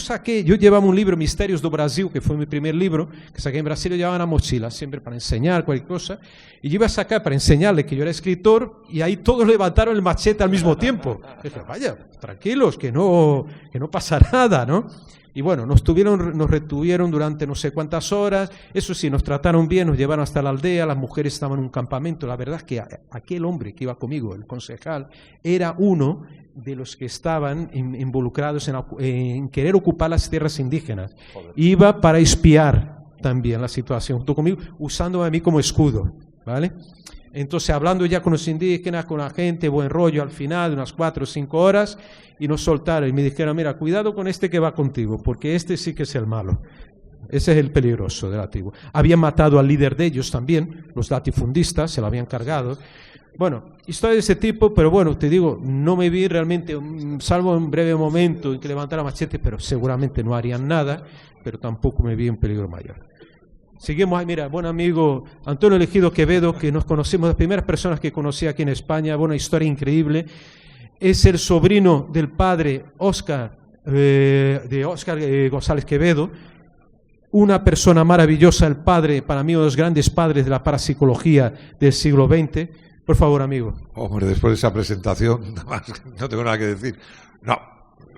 llevaba un libro, Misterios do Brasil, que fue mi primer libro, que saqué en Brasil, yo llevaba una mochila, siempre para enseñar cualquier cosa. Y yo iba a sacar para enseñarle que yo era escritor, y ahí todos levantaron el machete al mismo tiempo. Y dije, vaya, tranquilos, que no pasa nada, ¿no? Y bueno, nos retuvieron durante no sé cuántas horas. Eso sí, nos trataron bien, nos llevaron hasta la aldea, las mujeres estaban en un campamento. La verdad es que aquel hombre que iba conmigo, el concejal, era uno de los que estaban involucrados en querer ocupar las tierras indígenas. Iba para espiar también la situación junto conmigo, usándome a mí como escudo, ¿vale? Entonces, hablando ya con los indígenas, con la gente, buen rollo, al final, unas 4 o 5 horas, y nos soltaron y me dijeron, mira, cuidado con este que va contigo, porque este sí que es el malo. Ese es el peligroso de la tribu. Habían matado al líder de ellos también, los latifundistas, se lo habían cargado. Bueno, historia de ese tipo, pero bueno, te digo, no me vi realmente, salvo en breve momento en que levantara machete, pero seguramente no harían nada, pero tampoco me vi en peligro mayor. Seguimos ahí, mira, buen amigo Antonio Elegido Quevedo, que nos conocemos, las primeras personas que conocí aquí en España, buena historia increíble. Es el sobrino del padre Óscar González Quevedo, una persona maravillosa, el padre, para mí, uno de los grandes padres de la parapsicología del siglo XX. Por favor, amigo. Hombre, después de esa presentación, nada más, no tengo nada que decir. No,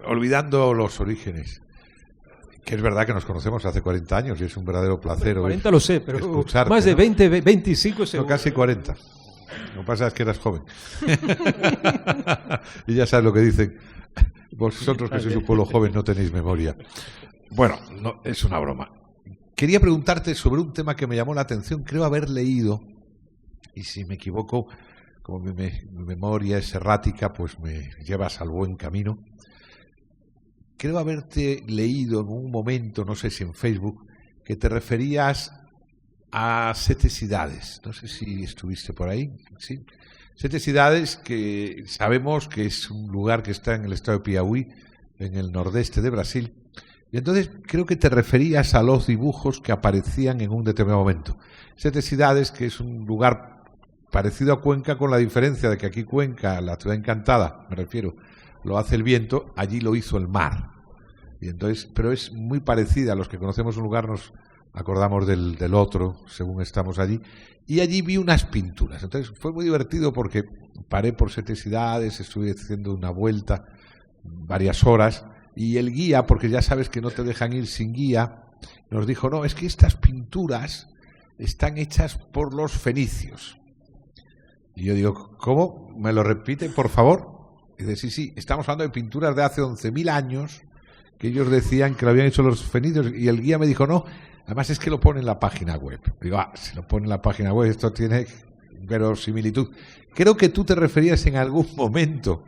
olvidando los orígenes. Que es verdad que nos conocemos hace 40 años y es un verdadero placer. 40 lo sé, pero escucharte, más de ¿no? 20, 25 seguro. No, casi 40. Lo que pasa es que eras joven. Y ya sabes lo que dicen. Vosotros que sois un pueblo joven no tenéis memoria. Bueno, no, es una broma. Quería preguntarte sobre un tema que me llamó la atención. Creo haber leído, y si me equivoco, como mi memoria es errática, pues me llevas al buen camino. Creo haberte leído en un momento, no sé si en Facebook, que te referías a Sete Cidades. No sé si estuviste por ahí. ¿Sí? Sete Cidades, que sabemos que es un lugar que está en el estado de Piauí, en el nordeste de Brasil. Y entonces creo que te referías a los dibujos que aparecían en un determinado momento. Sete Cidades, que es un lugar parecido a Cuenca, con la diferencia de que aquí Cuenca, la ciudad encantada, me refiero, lo hace el viento, allí lo hizo el mar. Y entonces, pero es muy parecida. A los que conocemos un lugar nos acordamos del otro, según estamos allí. Y allí vi unas pinturas. Entonces fue muy divertido porque paré por Sete Cidades, estuve haciendo una vuelta varias horas, y el guía, porque ya sabes que no te dejan ir sin guía, nos dijo, no, es que estas pinturas están hechas por los fenicios. Y yo digo, ¿cómo? ¿Me lo repite, por favor? Y dice, sí, estamos hablando de pinturas de hace 11.000 años, que ellos decían que lo habían hecho los fenicios, y el guía me dijo, no, además es que lo pone en la página web. Digo, si lo pone en la página web, esto tiene verosimilitud. Creo que tú te referías en algún momento,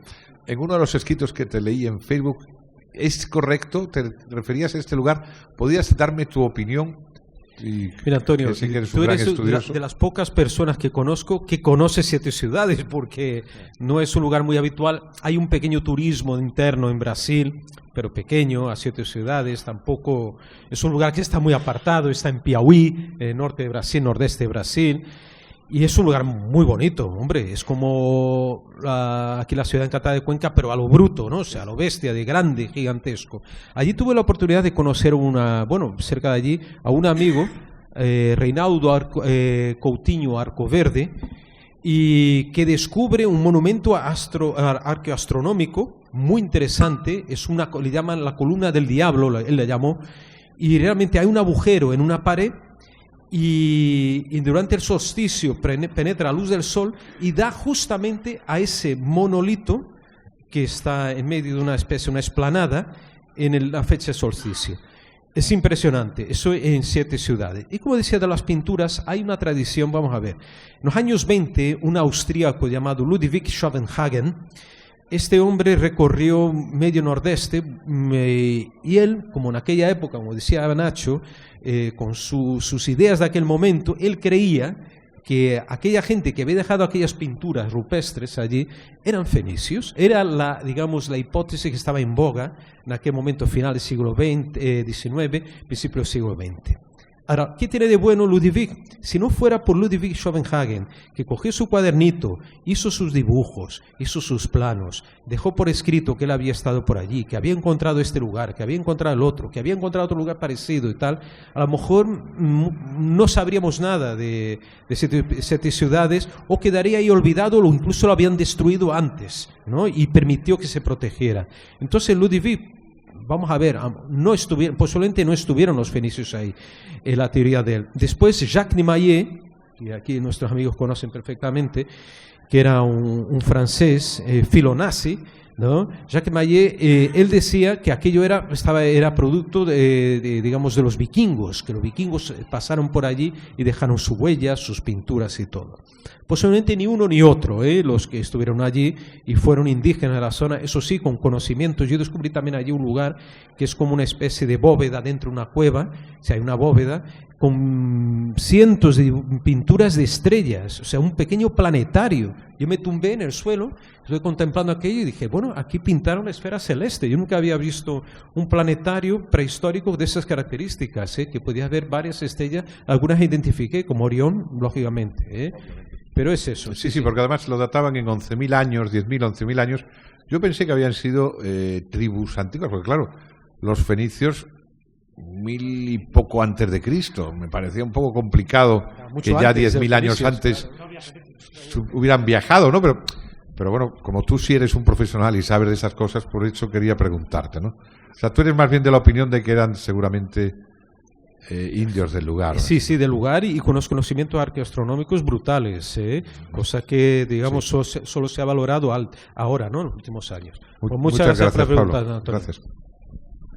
en uno de los escritos que te leí en Facebook, ¿es correcto? ¿Te referías a este lugar? ¿Podrías darme tu opinión? Y mira, Antonio, que sí que tú eres de las pocas personas que conozco que conoce Siete Ciudades, porque no es un lugar muy habitual. Hay un pequeño turismo interno en Brasil, pero pequeño, a Siete Ciudades. Tampoco es un lugar que está muy apartado, está en Piauí, norte de Brasil, nordeste de Brasil. Y es un lugar muy bonito, hombre. Es como aquí la ciudad encantada de Cuenca, pero a lo bruto, ¿no? O sea, a lo bestia, de grande, gigantesco. Allí tuve la oportunidad de conocer cerca de allí, a un amigo Reinaldo Coutinho Arcoverde, y que descubre un monumento arqueoastronómico muy interesante. Es le llaman la columna del diablo, él la llamó, y realmente hay un agujero en una pared y durante el solsticio penetra la luz del sol y da justamente a ese monolito que está en medio de una especie, una explanada, en la fecha de solsticio. Es impresionante, eso en 7 ciudades. Y como decía de las pinturas, hay una tradición, vamos a ver. En los años 20, un austríaco llamado Ludwig Schopenhagen, este hombre recorrió medio nordeste y él, como en aquella época, como decía Nacho, con sus ideas de aquel momento, él creía que aquella gente que había dejado aquellas pinturas rupestres allí eran fenicios. Era digamos, la hipótesis que estaba en boga en aquel momento final del siglo XIX, principio del siglo XX. Ahora, ¿qué tiene de bueno Ludwig? Si no fuera por Ludwig Schopenhagen, que cogió su cuadernito, hizo sus dibujos, hizo sus planos, dejó por escrito que él había estado por allí, que había encontrado este lugar, que había encontrado el otro, que había encontrado otro lugar parecido y tal, a lo mejor no sabríamos nada de 7 ciudades, o quedaría ahí olvidado, o incluso lo habían destruido antes, ¿no? Y permitió que se protegiera. Entonces Ludwig, vamos a ver, posiblemente no estuvieron los fenicios ahí, en la teoría de él. Después Jacques Niemeyer, que aquí nuestros amigos conocen perfectamente, que era un francés filonazi, ¿no? Jacques Niemeyer, él decía que aquello era producto digamos, de los vikingos, que los vikingos pasaron por allí y dejaron sus huellas, sus pinturas y todo. Posiblemente ni uno ni otro, los que estuvieron allí y fueron indígenas de la zona, eso sí, con conocimientos. Yo descubrí también allí un lugar que es como una especie de bóveda dentro de una cueva, o sea, hay una bóveda con cientos de pinturas de estrellas, o sea, un pequeño planetario. Yo me tumbé en el suelo, estoy contemplando aquello y dije, bueno, aquí pintaron la esfera celeste. Yo nunca había visto un planetario prehistórico de esas características, que podía haber varias estrellas, algunas identifiqué como Orión, lógicamente, pero es eso. Sí, porque además lo databan en 11.000 años, 10.000, 11.000 años. Yo pensé que habían sido tribus antiguas, porque claro, los fenicios 1000 y poco antes de Cristo. Me parecía un poco complicado que ya 10.000 años antes hubieran viajado, ¿no? Pero bueno, como tú sí eres un profesional y sabes de esas cosas, por eso quería preguntarte, ¿no? O sea, tú eres más bien de la opinión de que eran seguramente indios del lugar, ¿no? Sí, del lugar y con los conocimientos arqueoastronómicos brutales, cosa que, digamos, solo se ha valorado ahora, ¿no? En los últimos años. Muchas gracias por la pregunta, Pablo. Gracias.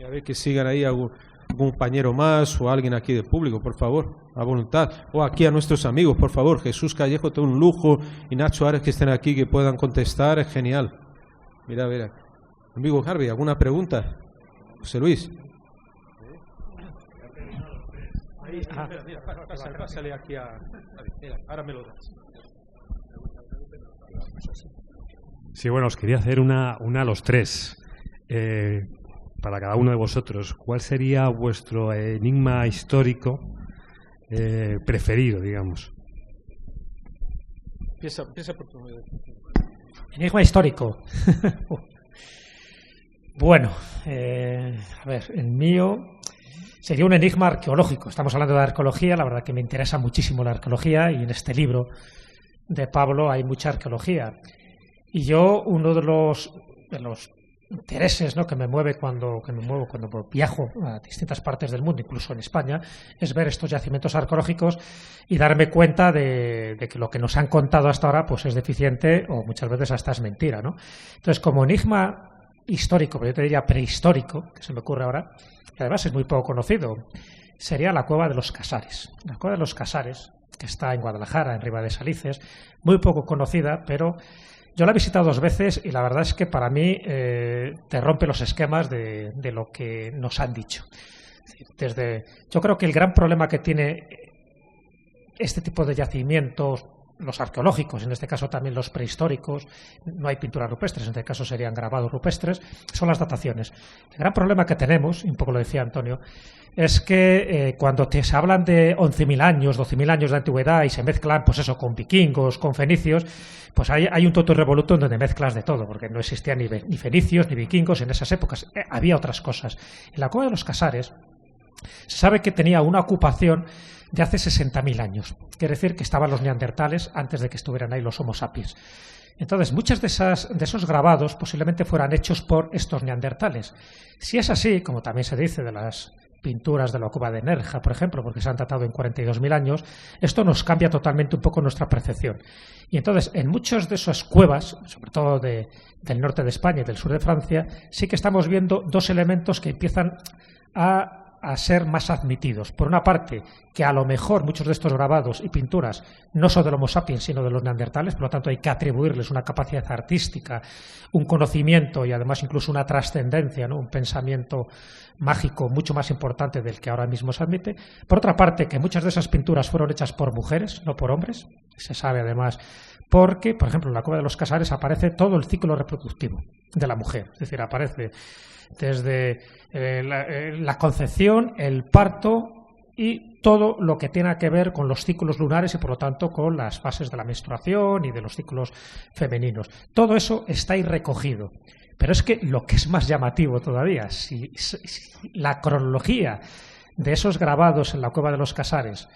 A ver que sigan ahí algún compañero más o alguien aquí del público, por favor, a voluntad. O aquí a nuestros amigos, por favor. Jesús Callejo, todo un lujo. Y Nacho Ares, que estén aquí, que puedan contestar, es genial. Mira. Amigo Harvey, ¿alguna pregunta? José Luis. Mira, pásale aquí a... Mira, ahora me lo das. Sí, bueno, os quería hacer una a los tres. Para cada uno de vosotros, ¿cuál sería vuestro enigma histórico preferido, digamos? Empieza por tu medio. Enigma histórico. Bueno, a ver, el mío sería un enigma arqueológico. Estamos hablando de arqueología, la verdad que me interesa muchísimo la arqueología y en este libro de Pablo hay mucha arqueología. Y yo, uno de los intereses, ¿no?, que me mueve cuando viajo a distintas partes del mundo, incluso en España, es ver estos yacimientos arqueológicos y darme cuenta de que lo que nos han contado hasta ahora pues es deficiente o muchas veces hasta es mentira, ¿no? Entonces, como enigma histórico, pero yo te diría prehistórico, que se me ocurre ahora, que además es muy poco conocido, sería la Cueva de los Casares. La Cueva de los Casares, que está en Guadalajara, en Riva de Salices, muy poco conocida, pero yo la he visitado 2 veces y la verdad es que para mí te rompe los esquemas de lo que nos han dicho. Yo creo que el gran problema que tiene este tipo de yacimientos, los arqueológicos, en este caso también los prehistóricos, no hay pinturas rupestres, en este caso serían grabados rupestres, son las dataciones. El gran problema que tenemos, y un poco lo decía Antonio, es que cuando se hablan de 11.000 años, 12.000 años de antigüedad y se mezclan, pues eso, con vikingos, con fenicios, pues hay un totum revolutum donde mezclas de todo, porque no existían ni fenicios ni vikingos en esas épocas, había otras cosas. En la Cueva de los Casares se sabe que tenía una ocupación de hace 60.000 años. Quiere decir que estaban los neandertales antes de que estuvieran ahí los Homo sapiens. Entonces, muchos de esos grabados posiblemente fueran hechos por estos neandertales. Si es así, como también se dice de las pinturas de la cueva de Nerja, por ejemplo, porque se han datado en 42.000 años, esto nos cambia totalmente un poco nuestra percepción. Y entonces, en muchas de esas cuevas, sobre todo del norte de España y del sur de Francia, sí que estamos viendo dos elementos que empiezan a ser más admitidos. Por una parte, que a lo mejor muchos de estos grabados y pinturas no son del Homo sapiens, sino de los neandertales, por lo tanto hay que atribuirles una capacidad artística, un conocimiento y además incluso una trascendencia, ¿no? Un pensamiento mágico mucho más importante del que ahora mismo se admite. Por otra parte, que muchas de esas pinturas fueron hechas por mujeres, no por hombres. Se sabe además porque, por ejemplo, en la Cueva de los Casares aparece todo el ciclo reproductivo de la mujer. Es decir, aparece desde la concepción, el parto y todo lo que tenga que ver con los ciclos lunares y, por lo tanto, con las fases de la menstruación y de los ciclos femeninos. Todo eso está ahí recogido. Pero es que lo que es más llamativo todavía, si la cronología de esos grabados en la Cueva de los Casares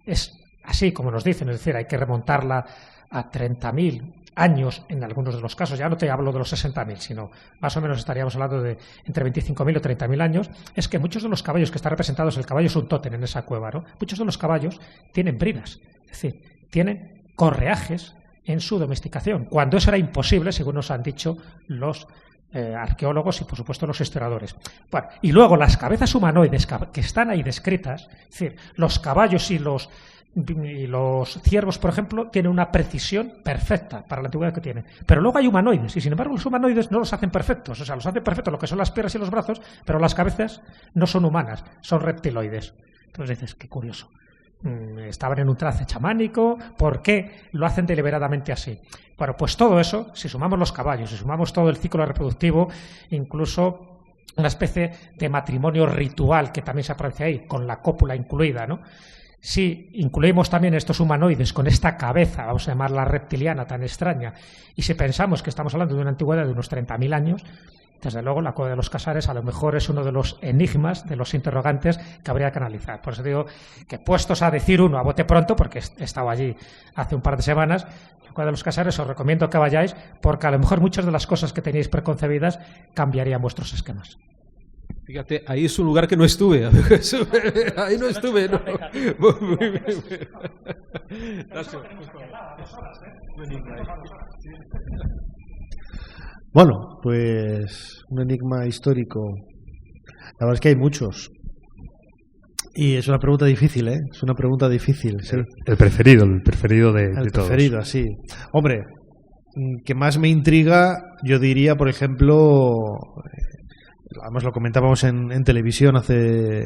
es así como nos dicen, es decir, hay que remontarla a 30.000 años en algunos de los casos, ya no te hablo de los 60.000, sino más o menos estaríamos hablando de entre 25.000 o 30.000 años, es que muchos de los caballos que están representados, el caballo es un tótem en esa cueva, ¿no? Muchos de los caballos tienen bridas, es decir, tienen correajes en su domesticación, cuando eso era imposible, según nos han dicho los arqueólogos y, por supuesto, los historiadores. Bueno, y luego las cabezas humanoides que están ahí descritas, es decir, los caballos y los ciervos, por ejemplo, tienen una precisión perfecta para la antigüedad que tienen. Pero luego hay humanoides, y sin embargo los humanoides no los hacen perfectos. O sea, los hacen perfectos lo que son las piernas y los brazos, pero las cabezas no son humanas, son reptiloides. Entonces dices, qué curioso. Estaban en un trance chamánico, ¿por qué lo hacen deliberadamente así? Bueno, pues todo eso, si sumamos los caballos, si sumamos todo el ciclo reproductivo, incluso una especie de matrimonio ritual que también se aparece ahí, con la cópula incluida, ¿no? Si incluimos también estos humanoides con esta cabeza, vamos a llamarla reptiliana, tan extraña, y si pensamos que estamos hablando de una antigüedad de unos 30.000 años, desde luego la Cueva de los Casares a lo mejor es uno de los enigmas, de los interrogantes que habría que analizar. Por eso digo que, puestos a decir uno a bote pronto, porque he estado allí hace un par de semanas, la Cueva de los Casares os recomiendo que vayáis, porque a lo mejor muchas de las cosas que teníais preconcebidas cambiarían vuestros esquemas. Fíjate, ahí es un lugar que no estuve. Ahí no estuve. No. Bueno, pues un enigma histórico. La verdad es que hay muchos. Y es una pregunta difícil, ¿eh? Es una pregunta difícil, sí. El preferido de el todos. Preferido, sí. Hombre, que más me intriga, yo diría, por ejemplo, además lo comentábamos en televisión hace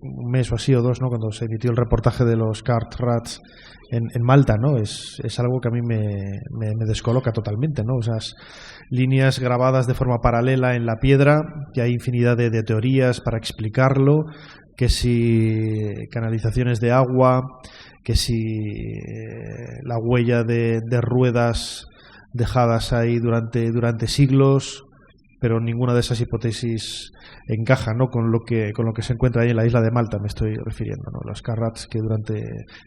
un mes o así o dos, ¿no? Cuando se emitió el reportaje de los Cartwrights en Malta, ¿no? Es algo que a mí me descoloca totalmente, ¿no? Esas líneas grabadas de forma paralela en la piedra, que hay infinidad de teorías para explicarlo, que si canalizaciones de agua, que si la huella de ruedas dejadas ahí durante siglos, pero ninguna de esas hipótesis encaja, ¿no? con lo que se encuentra ahí en la isla de Malta, me estoy refiriendo, ¿no? Los Carrats que durante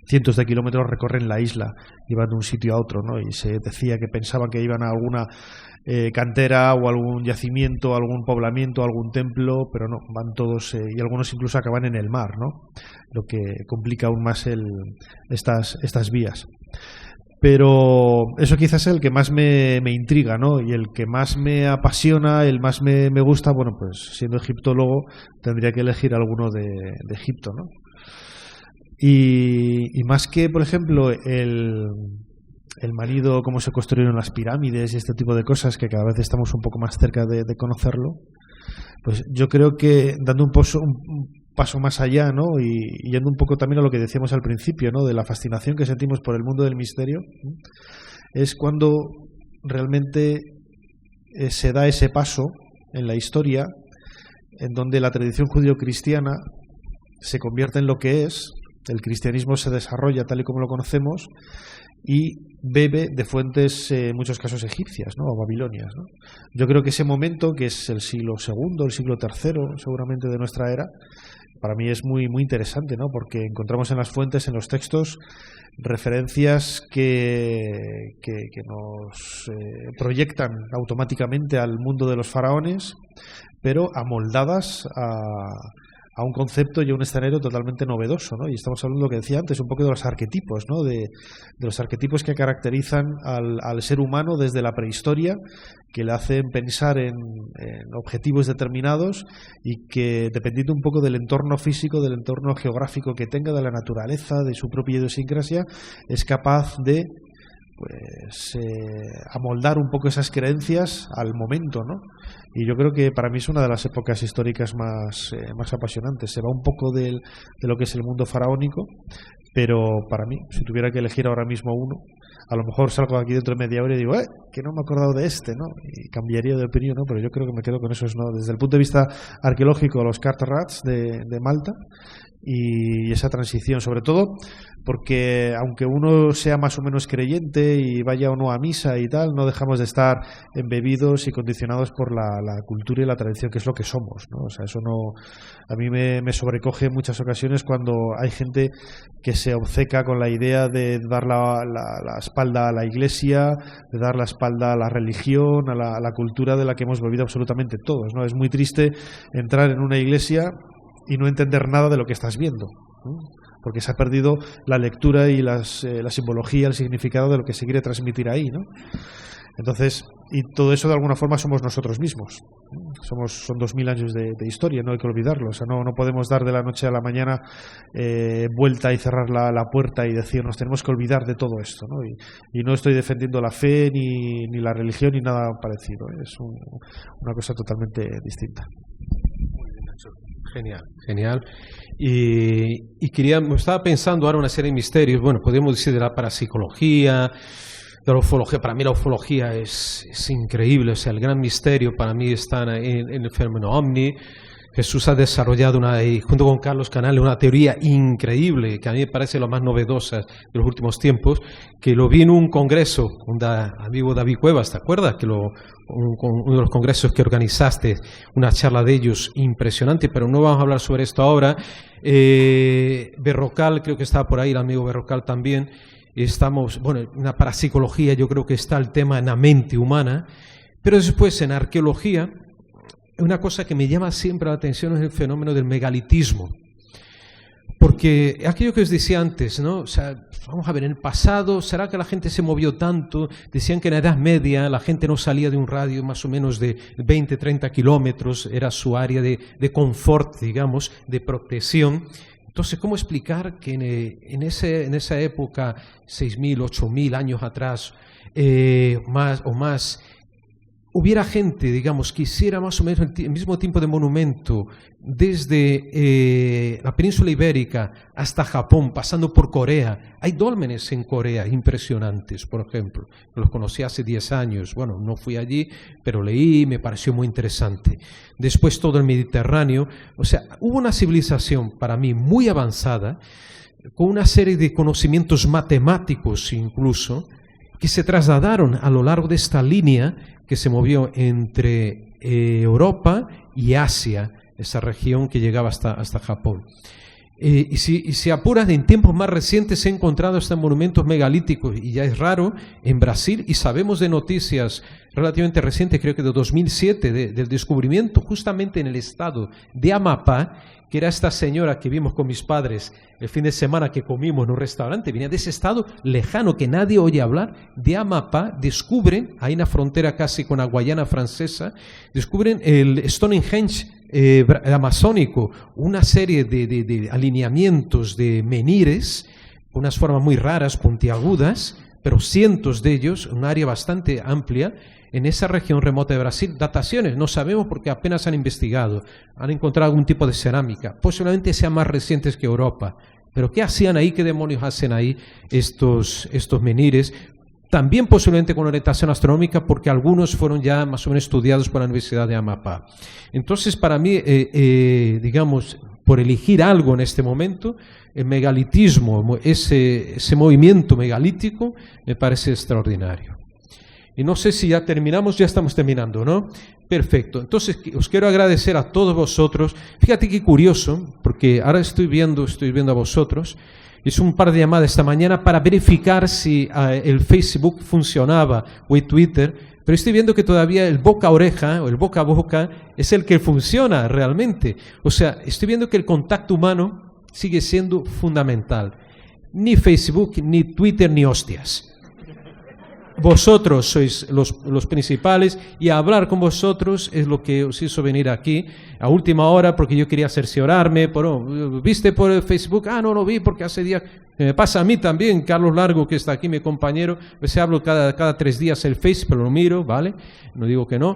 cientos de kilómetros recorren la isla y van de un sitio a otro, ¿no? Y se decía que pensaban que iban a alguna cantera o algún yacimiento, algún poblamiento, algún templo, pero no, van todos y algunos incluso acaban en el mar, ¿no? Lo que complica aún más estas vías. Pero eso quizás es el que más me intriga, ¿no? Y el que más me apasiona, el más me gusta, bueno, pues siendo egiptólogo tendría que elegir alguno de Egipto, ¿no? Y más que, por ejemplo, el marido, cómo se construyeron las pirámides y este tipo de cosas, que cada vez estamos un poco más cerca de conocerlo, pues yo creo que dando un paso más allá, ¿no? Y yendo un poco también a lo que decíamos al principio, ¿no? De la fascinación que sentimos por el mundo del misterio, es cuando realmente se da ese paso en la historia en donde la tradición judío-cristiana se convierte en lo que es, el cristianismo se desarrolla tal y como lo conocemos y bebe de fuentes, en muchos casos egipcias, ¿no? O babilonias, ¿no? Yo creo que ese momento, que es el siglo II, el siglo III seguramente de nuestra era, para mí es muy, muy interesante, ¿no? Porque encontramos en las fuentes, en los textos, referencias que nos proyectan automáticamente al mundo de los faraones, pero amoldadas a un concepto y a un escenario totalmente novedoso, ¿no? Y estamos hablando de lo que decía antes, un poco de los arquetipos, ¿no? De los arquetipos que caracterizan al ser humano desde la prehistoria, que le hacen pensar en objetivos determinados y que, dependiendo un poco del entorno físico, del entorno geográfico que tenga, de la naturaleza, de su propia idiosincrasia, es capaz de amoldar un poco esas creencias al momento, ¿no? Y yo creo que para mí es una de las épocas históricas más apasionantes. Se va un poco de lo que es el mundo faraónico, pero para mí, si tuviera que elegir ahora mismo uno, a lo mejor salgo aquí dentro de media hora y digo, que no me he acordado de este, ¿no? Y cambiaría de opinión, ¿no? Pero yo creo que me quedo con esos, ¿no? Desde el punto de vista arqueológico, los Carterats de Malta, y esa transición, sobre todo porque aunque uno sea más o menos creyente y vaya o no a misa y tal, no dejamos de estar embebidos y condicionados por la cultura y la tradición, que es lo que somos, ¿no? O sea, eso no, a mí me sobrecoge en muchas ocasiones cuando hay gente que se obceca con la idea de dar la espalda a la iglesia, de dar la espalda a la religión, a la cultura de la que hemos bebido absolutamente todos, ¿no? Es muy triste entrar en una iglesia y no entender nada de lo que estás viendo, ¿no? Porque se ha perdido la lectura y la simbología, el significado de lo que se quiere transmitir ahí, ¿no? Entonces, y todo eso de alguna forma somos nosotros mismos, ¿no? Son 2000 años de historia, no hay que olvidarlo. O sea, no podemos dar de la noche a la mañana vuelta y cerrar la puerta y decir nos tenemos que olvidar de todo esto, ¿no? Y no estoy defendiendo la fe ni la religión ni nada parecido, ¿eh? Es una cosa totalmente distinta. Genial, genial. Y estaba pensando ahora una serie de misterios, bueno, podemos decir de la parapsicología, de la ufología. Para mí la ufología es increíble, o sea, el gran misterio para mí está en el fenómeno ovni. Jesús ha desarrollado junto con Carlos Canales, una teoría increíble, que a mí me parece la más novedosa de los últimos tiempos, que lo vi en un congreso con amigo David Cuevas, ¿te acuerdas? Que uno de los congresos que organizaste, una charla de ellos impresionante, pero no vamos a hablar sobre esto ahora. Berrocal, creo que estaba por ahí, el amigo Berrocal también. Estamos, bueno, en la parapsicología yo creo que está el tema en la mente humana, pero después en arqueología, una cosa que me llama siempre la atención es el fenómeno del megalitismo. Porque aquello que os decía antes, ¿no? O sea, vamos a ver, en el pasado, ¿será que la gente se movió tanto? Decían que en la Edad Media la gente no salía de un radio más o menos de 20, 30 kilómetros, era su área de confort, digamos, de protección. Entonces, ¿cómo explicar que en esa época, 6.000, 8.000 años atrás, más, hubiera gente, digamos, que hiciera más o menos el mismo tipo de monumento desde la península ibérica hasta Japón, pasando por Corea? Hay dólmenes en Corea impresionantes, por ejemplo. Los conocí hace 10 años. Bueno, no fui allí, pero leí, me pareció muy interesante. Después todo el Mediterráneo. O sea, hubo una civilización para mí muy avanzada, con una serie de conocimientos matemáticos incluso, que se trasladaron a lo largo de esta línea que se movió entre Europa y Asia, esa región que llegaba hasta Japón. Y si apuras, en tiempos más recientes se han encontrado estos monumentos megalíticos, y ya es raro, en Brasil, y sabemos de noticias relativamente recientes, creo que de 2007, del descubrimiento justamente en el estado de Amapá, que era esta señora que vimos con mis padres el fin de semana que comimos en un restaurante, venía de ese estado lejano que nadie oye hablar, de Amapá. Descubren, ahí en la frontera casi con la Guayana francesa, descubren el Stonehenge amazónico, una serie de alineamientos de menires, con unas formas muy raras, puntiagudas, pero cientos de ellos, un área bastante amplia, en esa región remota de Brasil. Dataciones, no sabemos porque apenas han investigado, han encontrado algún tipo de cerámica, posiblemente sean más recientes que Europa. Pero ¿qué hacían ahí? ¿Qué demonios hacen ahí estos menires? También posiblemente con orientación astronómica, porque algunos fueron ya más o menos estudiados por la Universidad de Amapá. Entonces, para mí, digamos, por elegir algo en este momento, el megalitismo, ese movimiento megalítico, me parece extraordinario. Y no sé si ya terminamos, ya estamos terminando, ¿no? Perfecto. Entonces, os quiero agradecer a todos vosotros. Fíjate qué curioso, porque ahora estoy viendo a vosotros. Hice un par de llamadas esta mañana para verificar si el Facebook funcionaba o el Twitter, pero estoy viendo que todavía el boca a oreja o el boca a boca es el que funciona realmente. O sea, estoy viendo que el contacto humano sigue siendo fundamental. Ni Facebook, ni Twitter, ni hostias. Vosotros sois los principales y hablar con vosotros es lo que os hizo venir aquí a última hora porque yo quería cerciorarme. ¿Viste por el Facebook? Ah, no lo vi porque hace días. Me pasa a mí también, Carlos Largo, que está aquí, mi compañero. A veces hablo cada 3 días el Face, pero lo miro, ¿vale? No digo que no.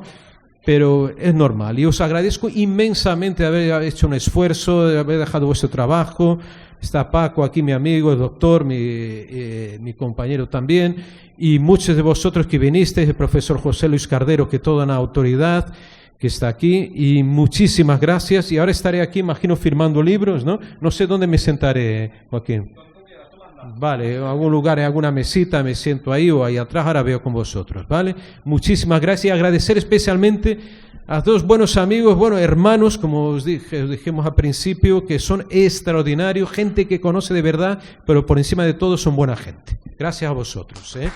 Pero es normal y os agradezco inmensamente de haber hecho un esfuerzo, de haber dejado vuestro trabajo. Está Paco aquí, mi amigo, el doctor, mi compañero también, y muchos de vosotros que vinisteis, el profesor José Luis Cardero, que toda una autoridad que está aquí, y muchísimas gracias. Y ahora estaré aquí, imagino, firmando libros, ¿no? No sé dónde me sentaré, Joaquín. Vale, en algún lugar, en alguna mesita, me siento ahí o ahí atrás, ahora veo con vosotros, ¿vale? Muchísimas gracias y agradecer especialmente a dos buenos amigos, hermanos, como os dijimos al principio, que son extraordinarios, gente que conoce de verdad, pero por encima de todo son buena gente. Gracias a vosotros, ¿eh?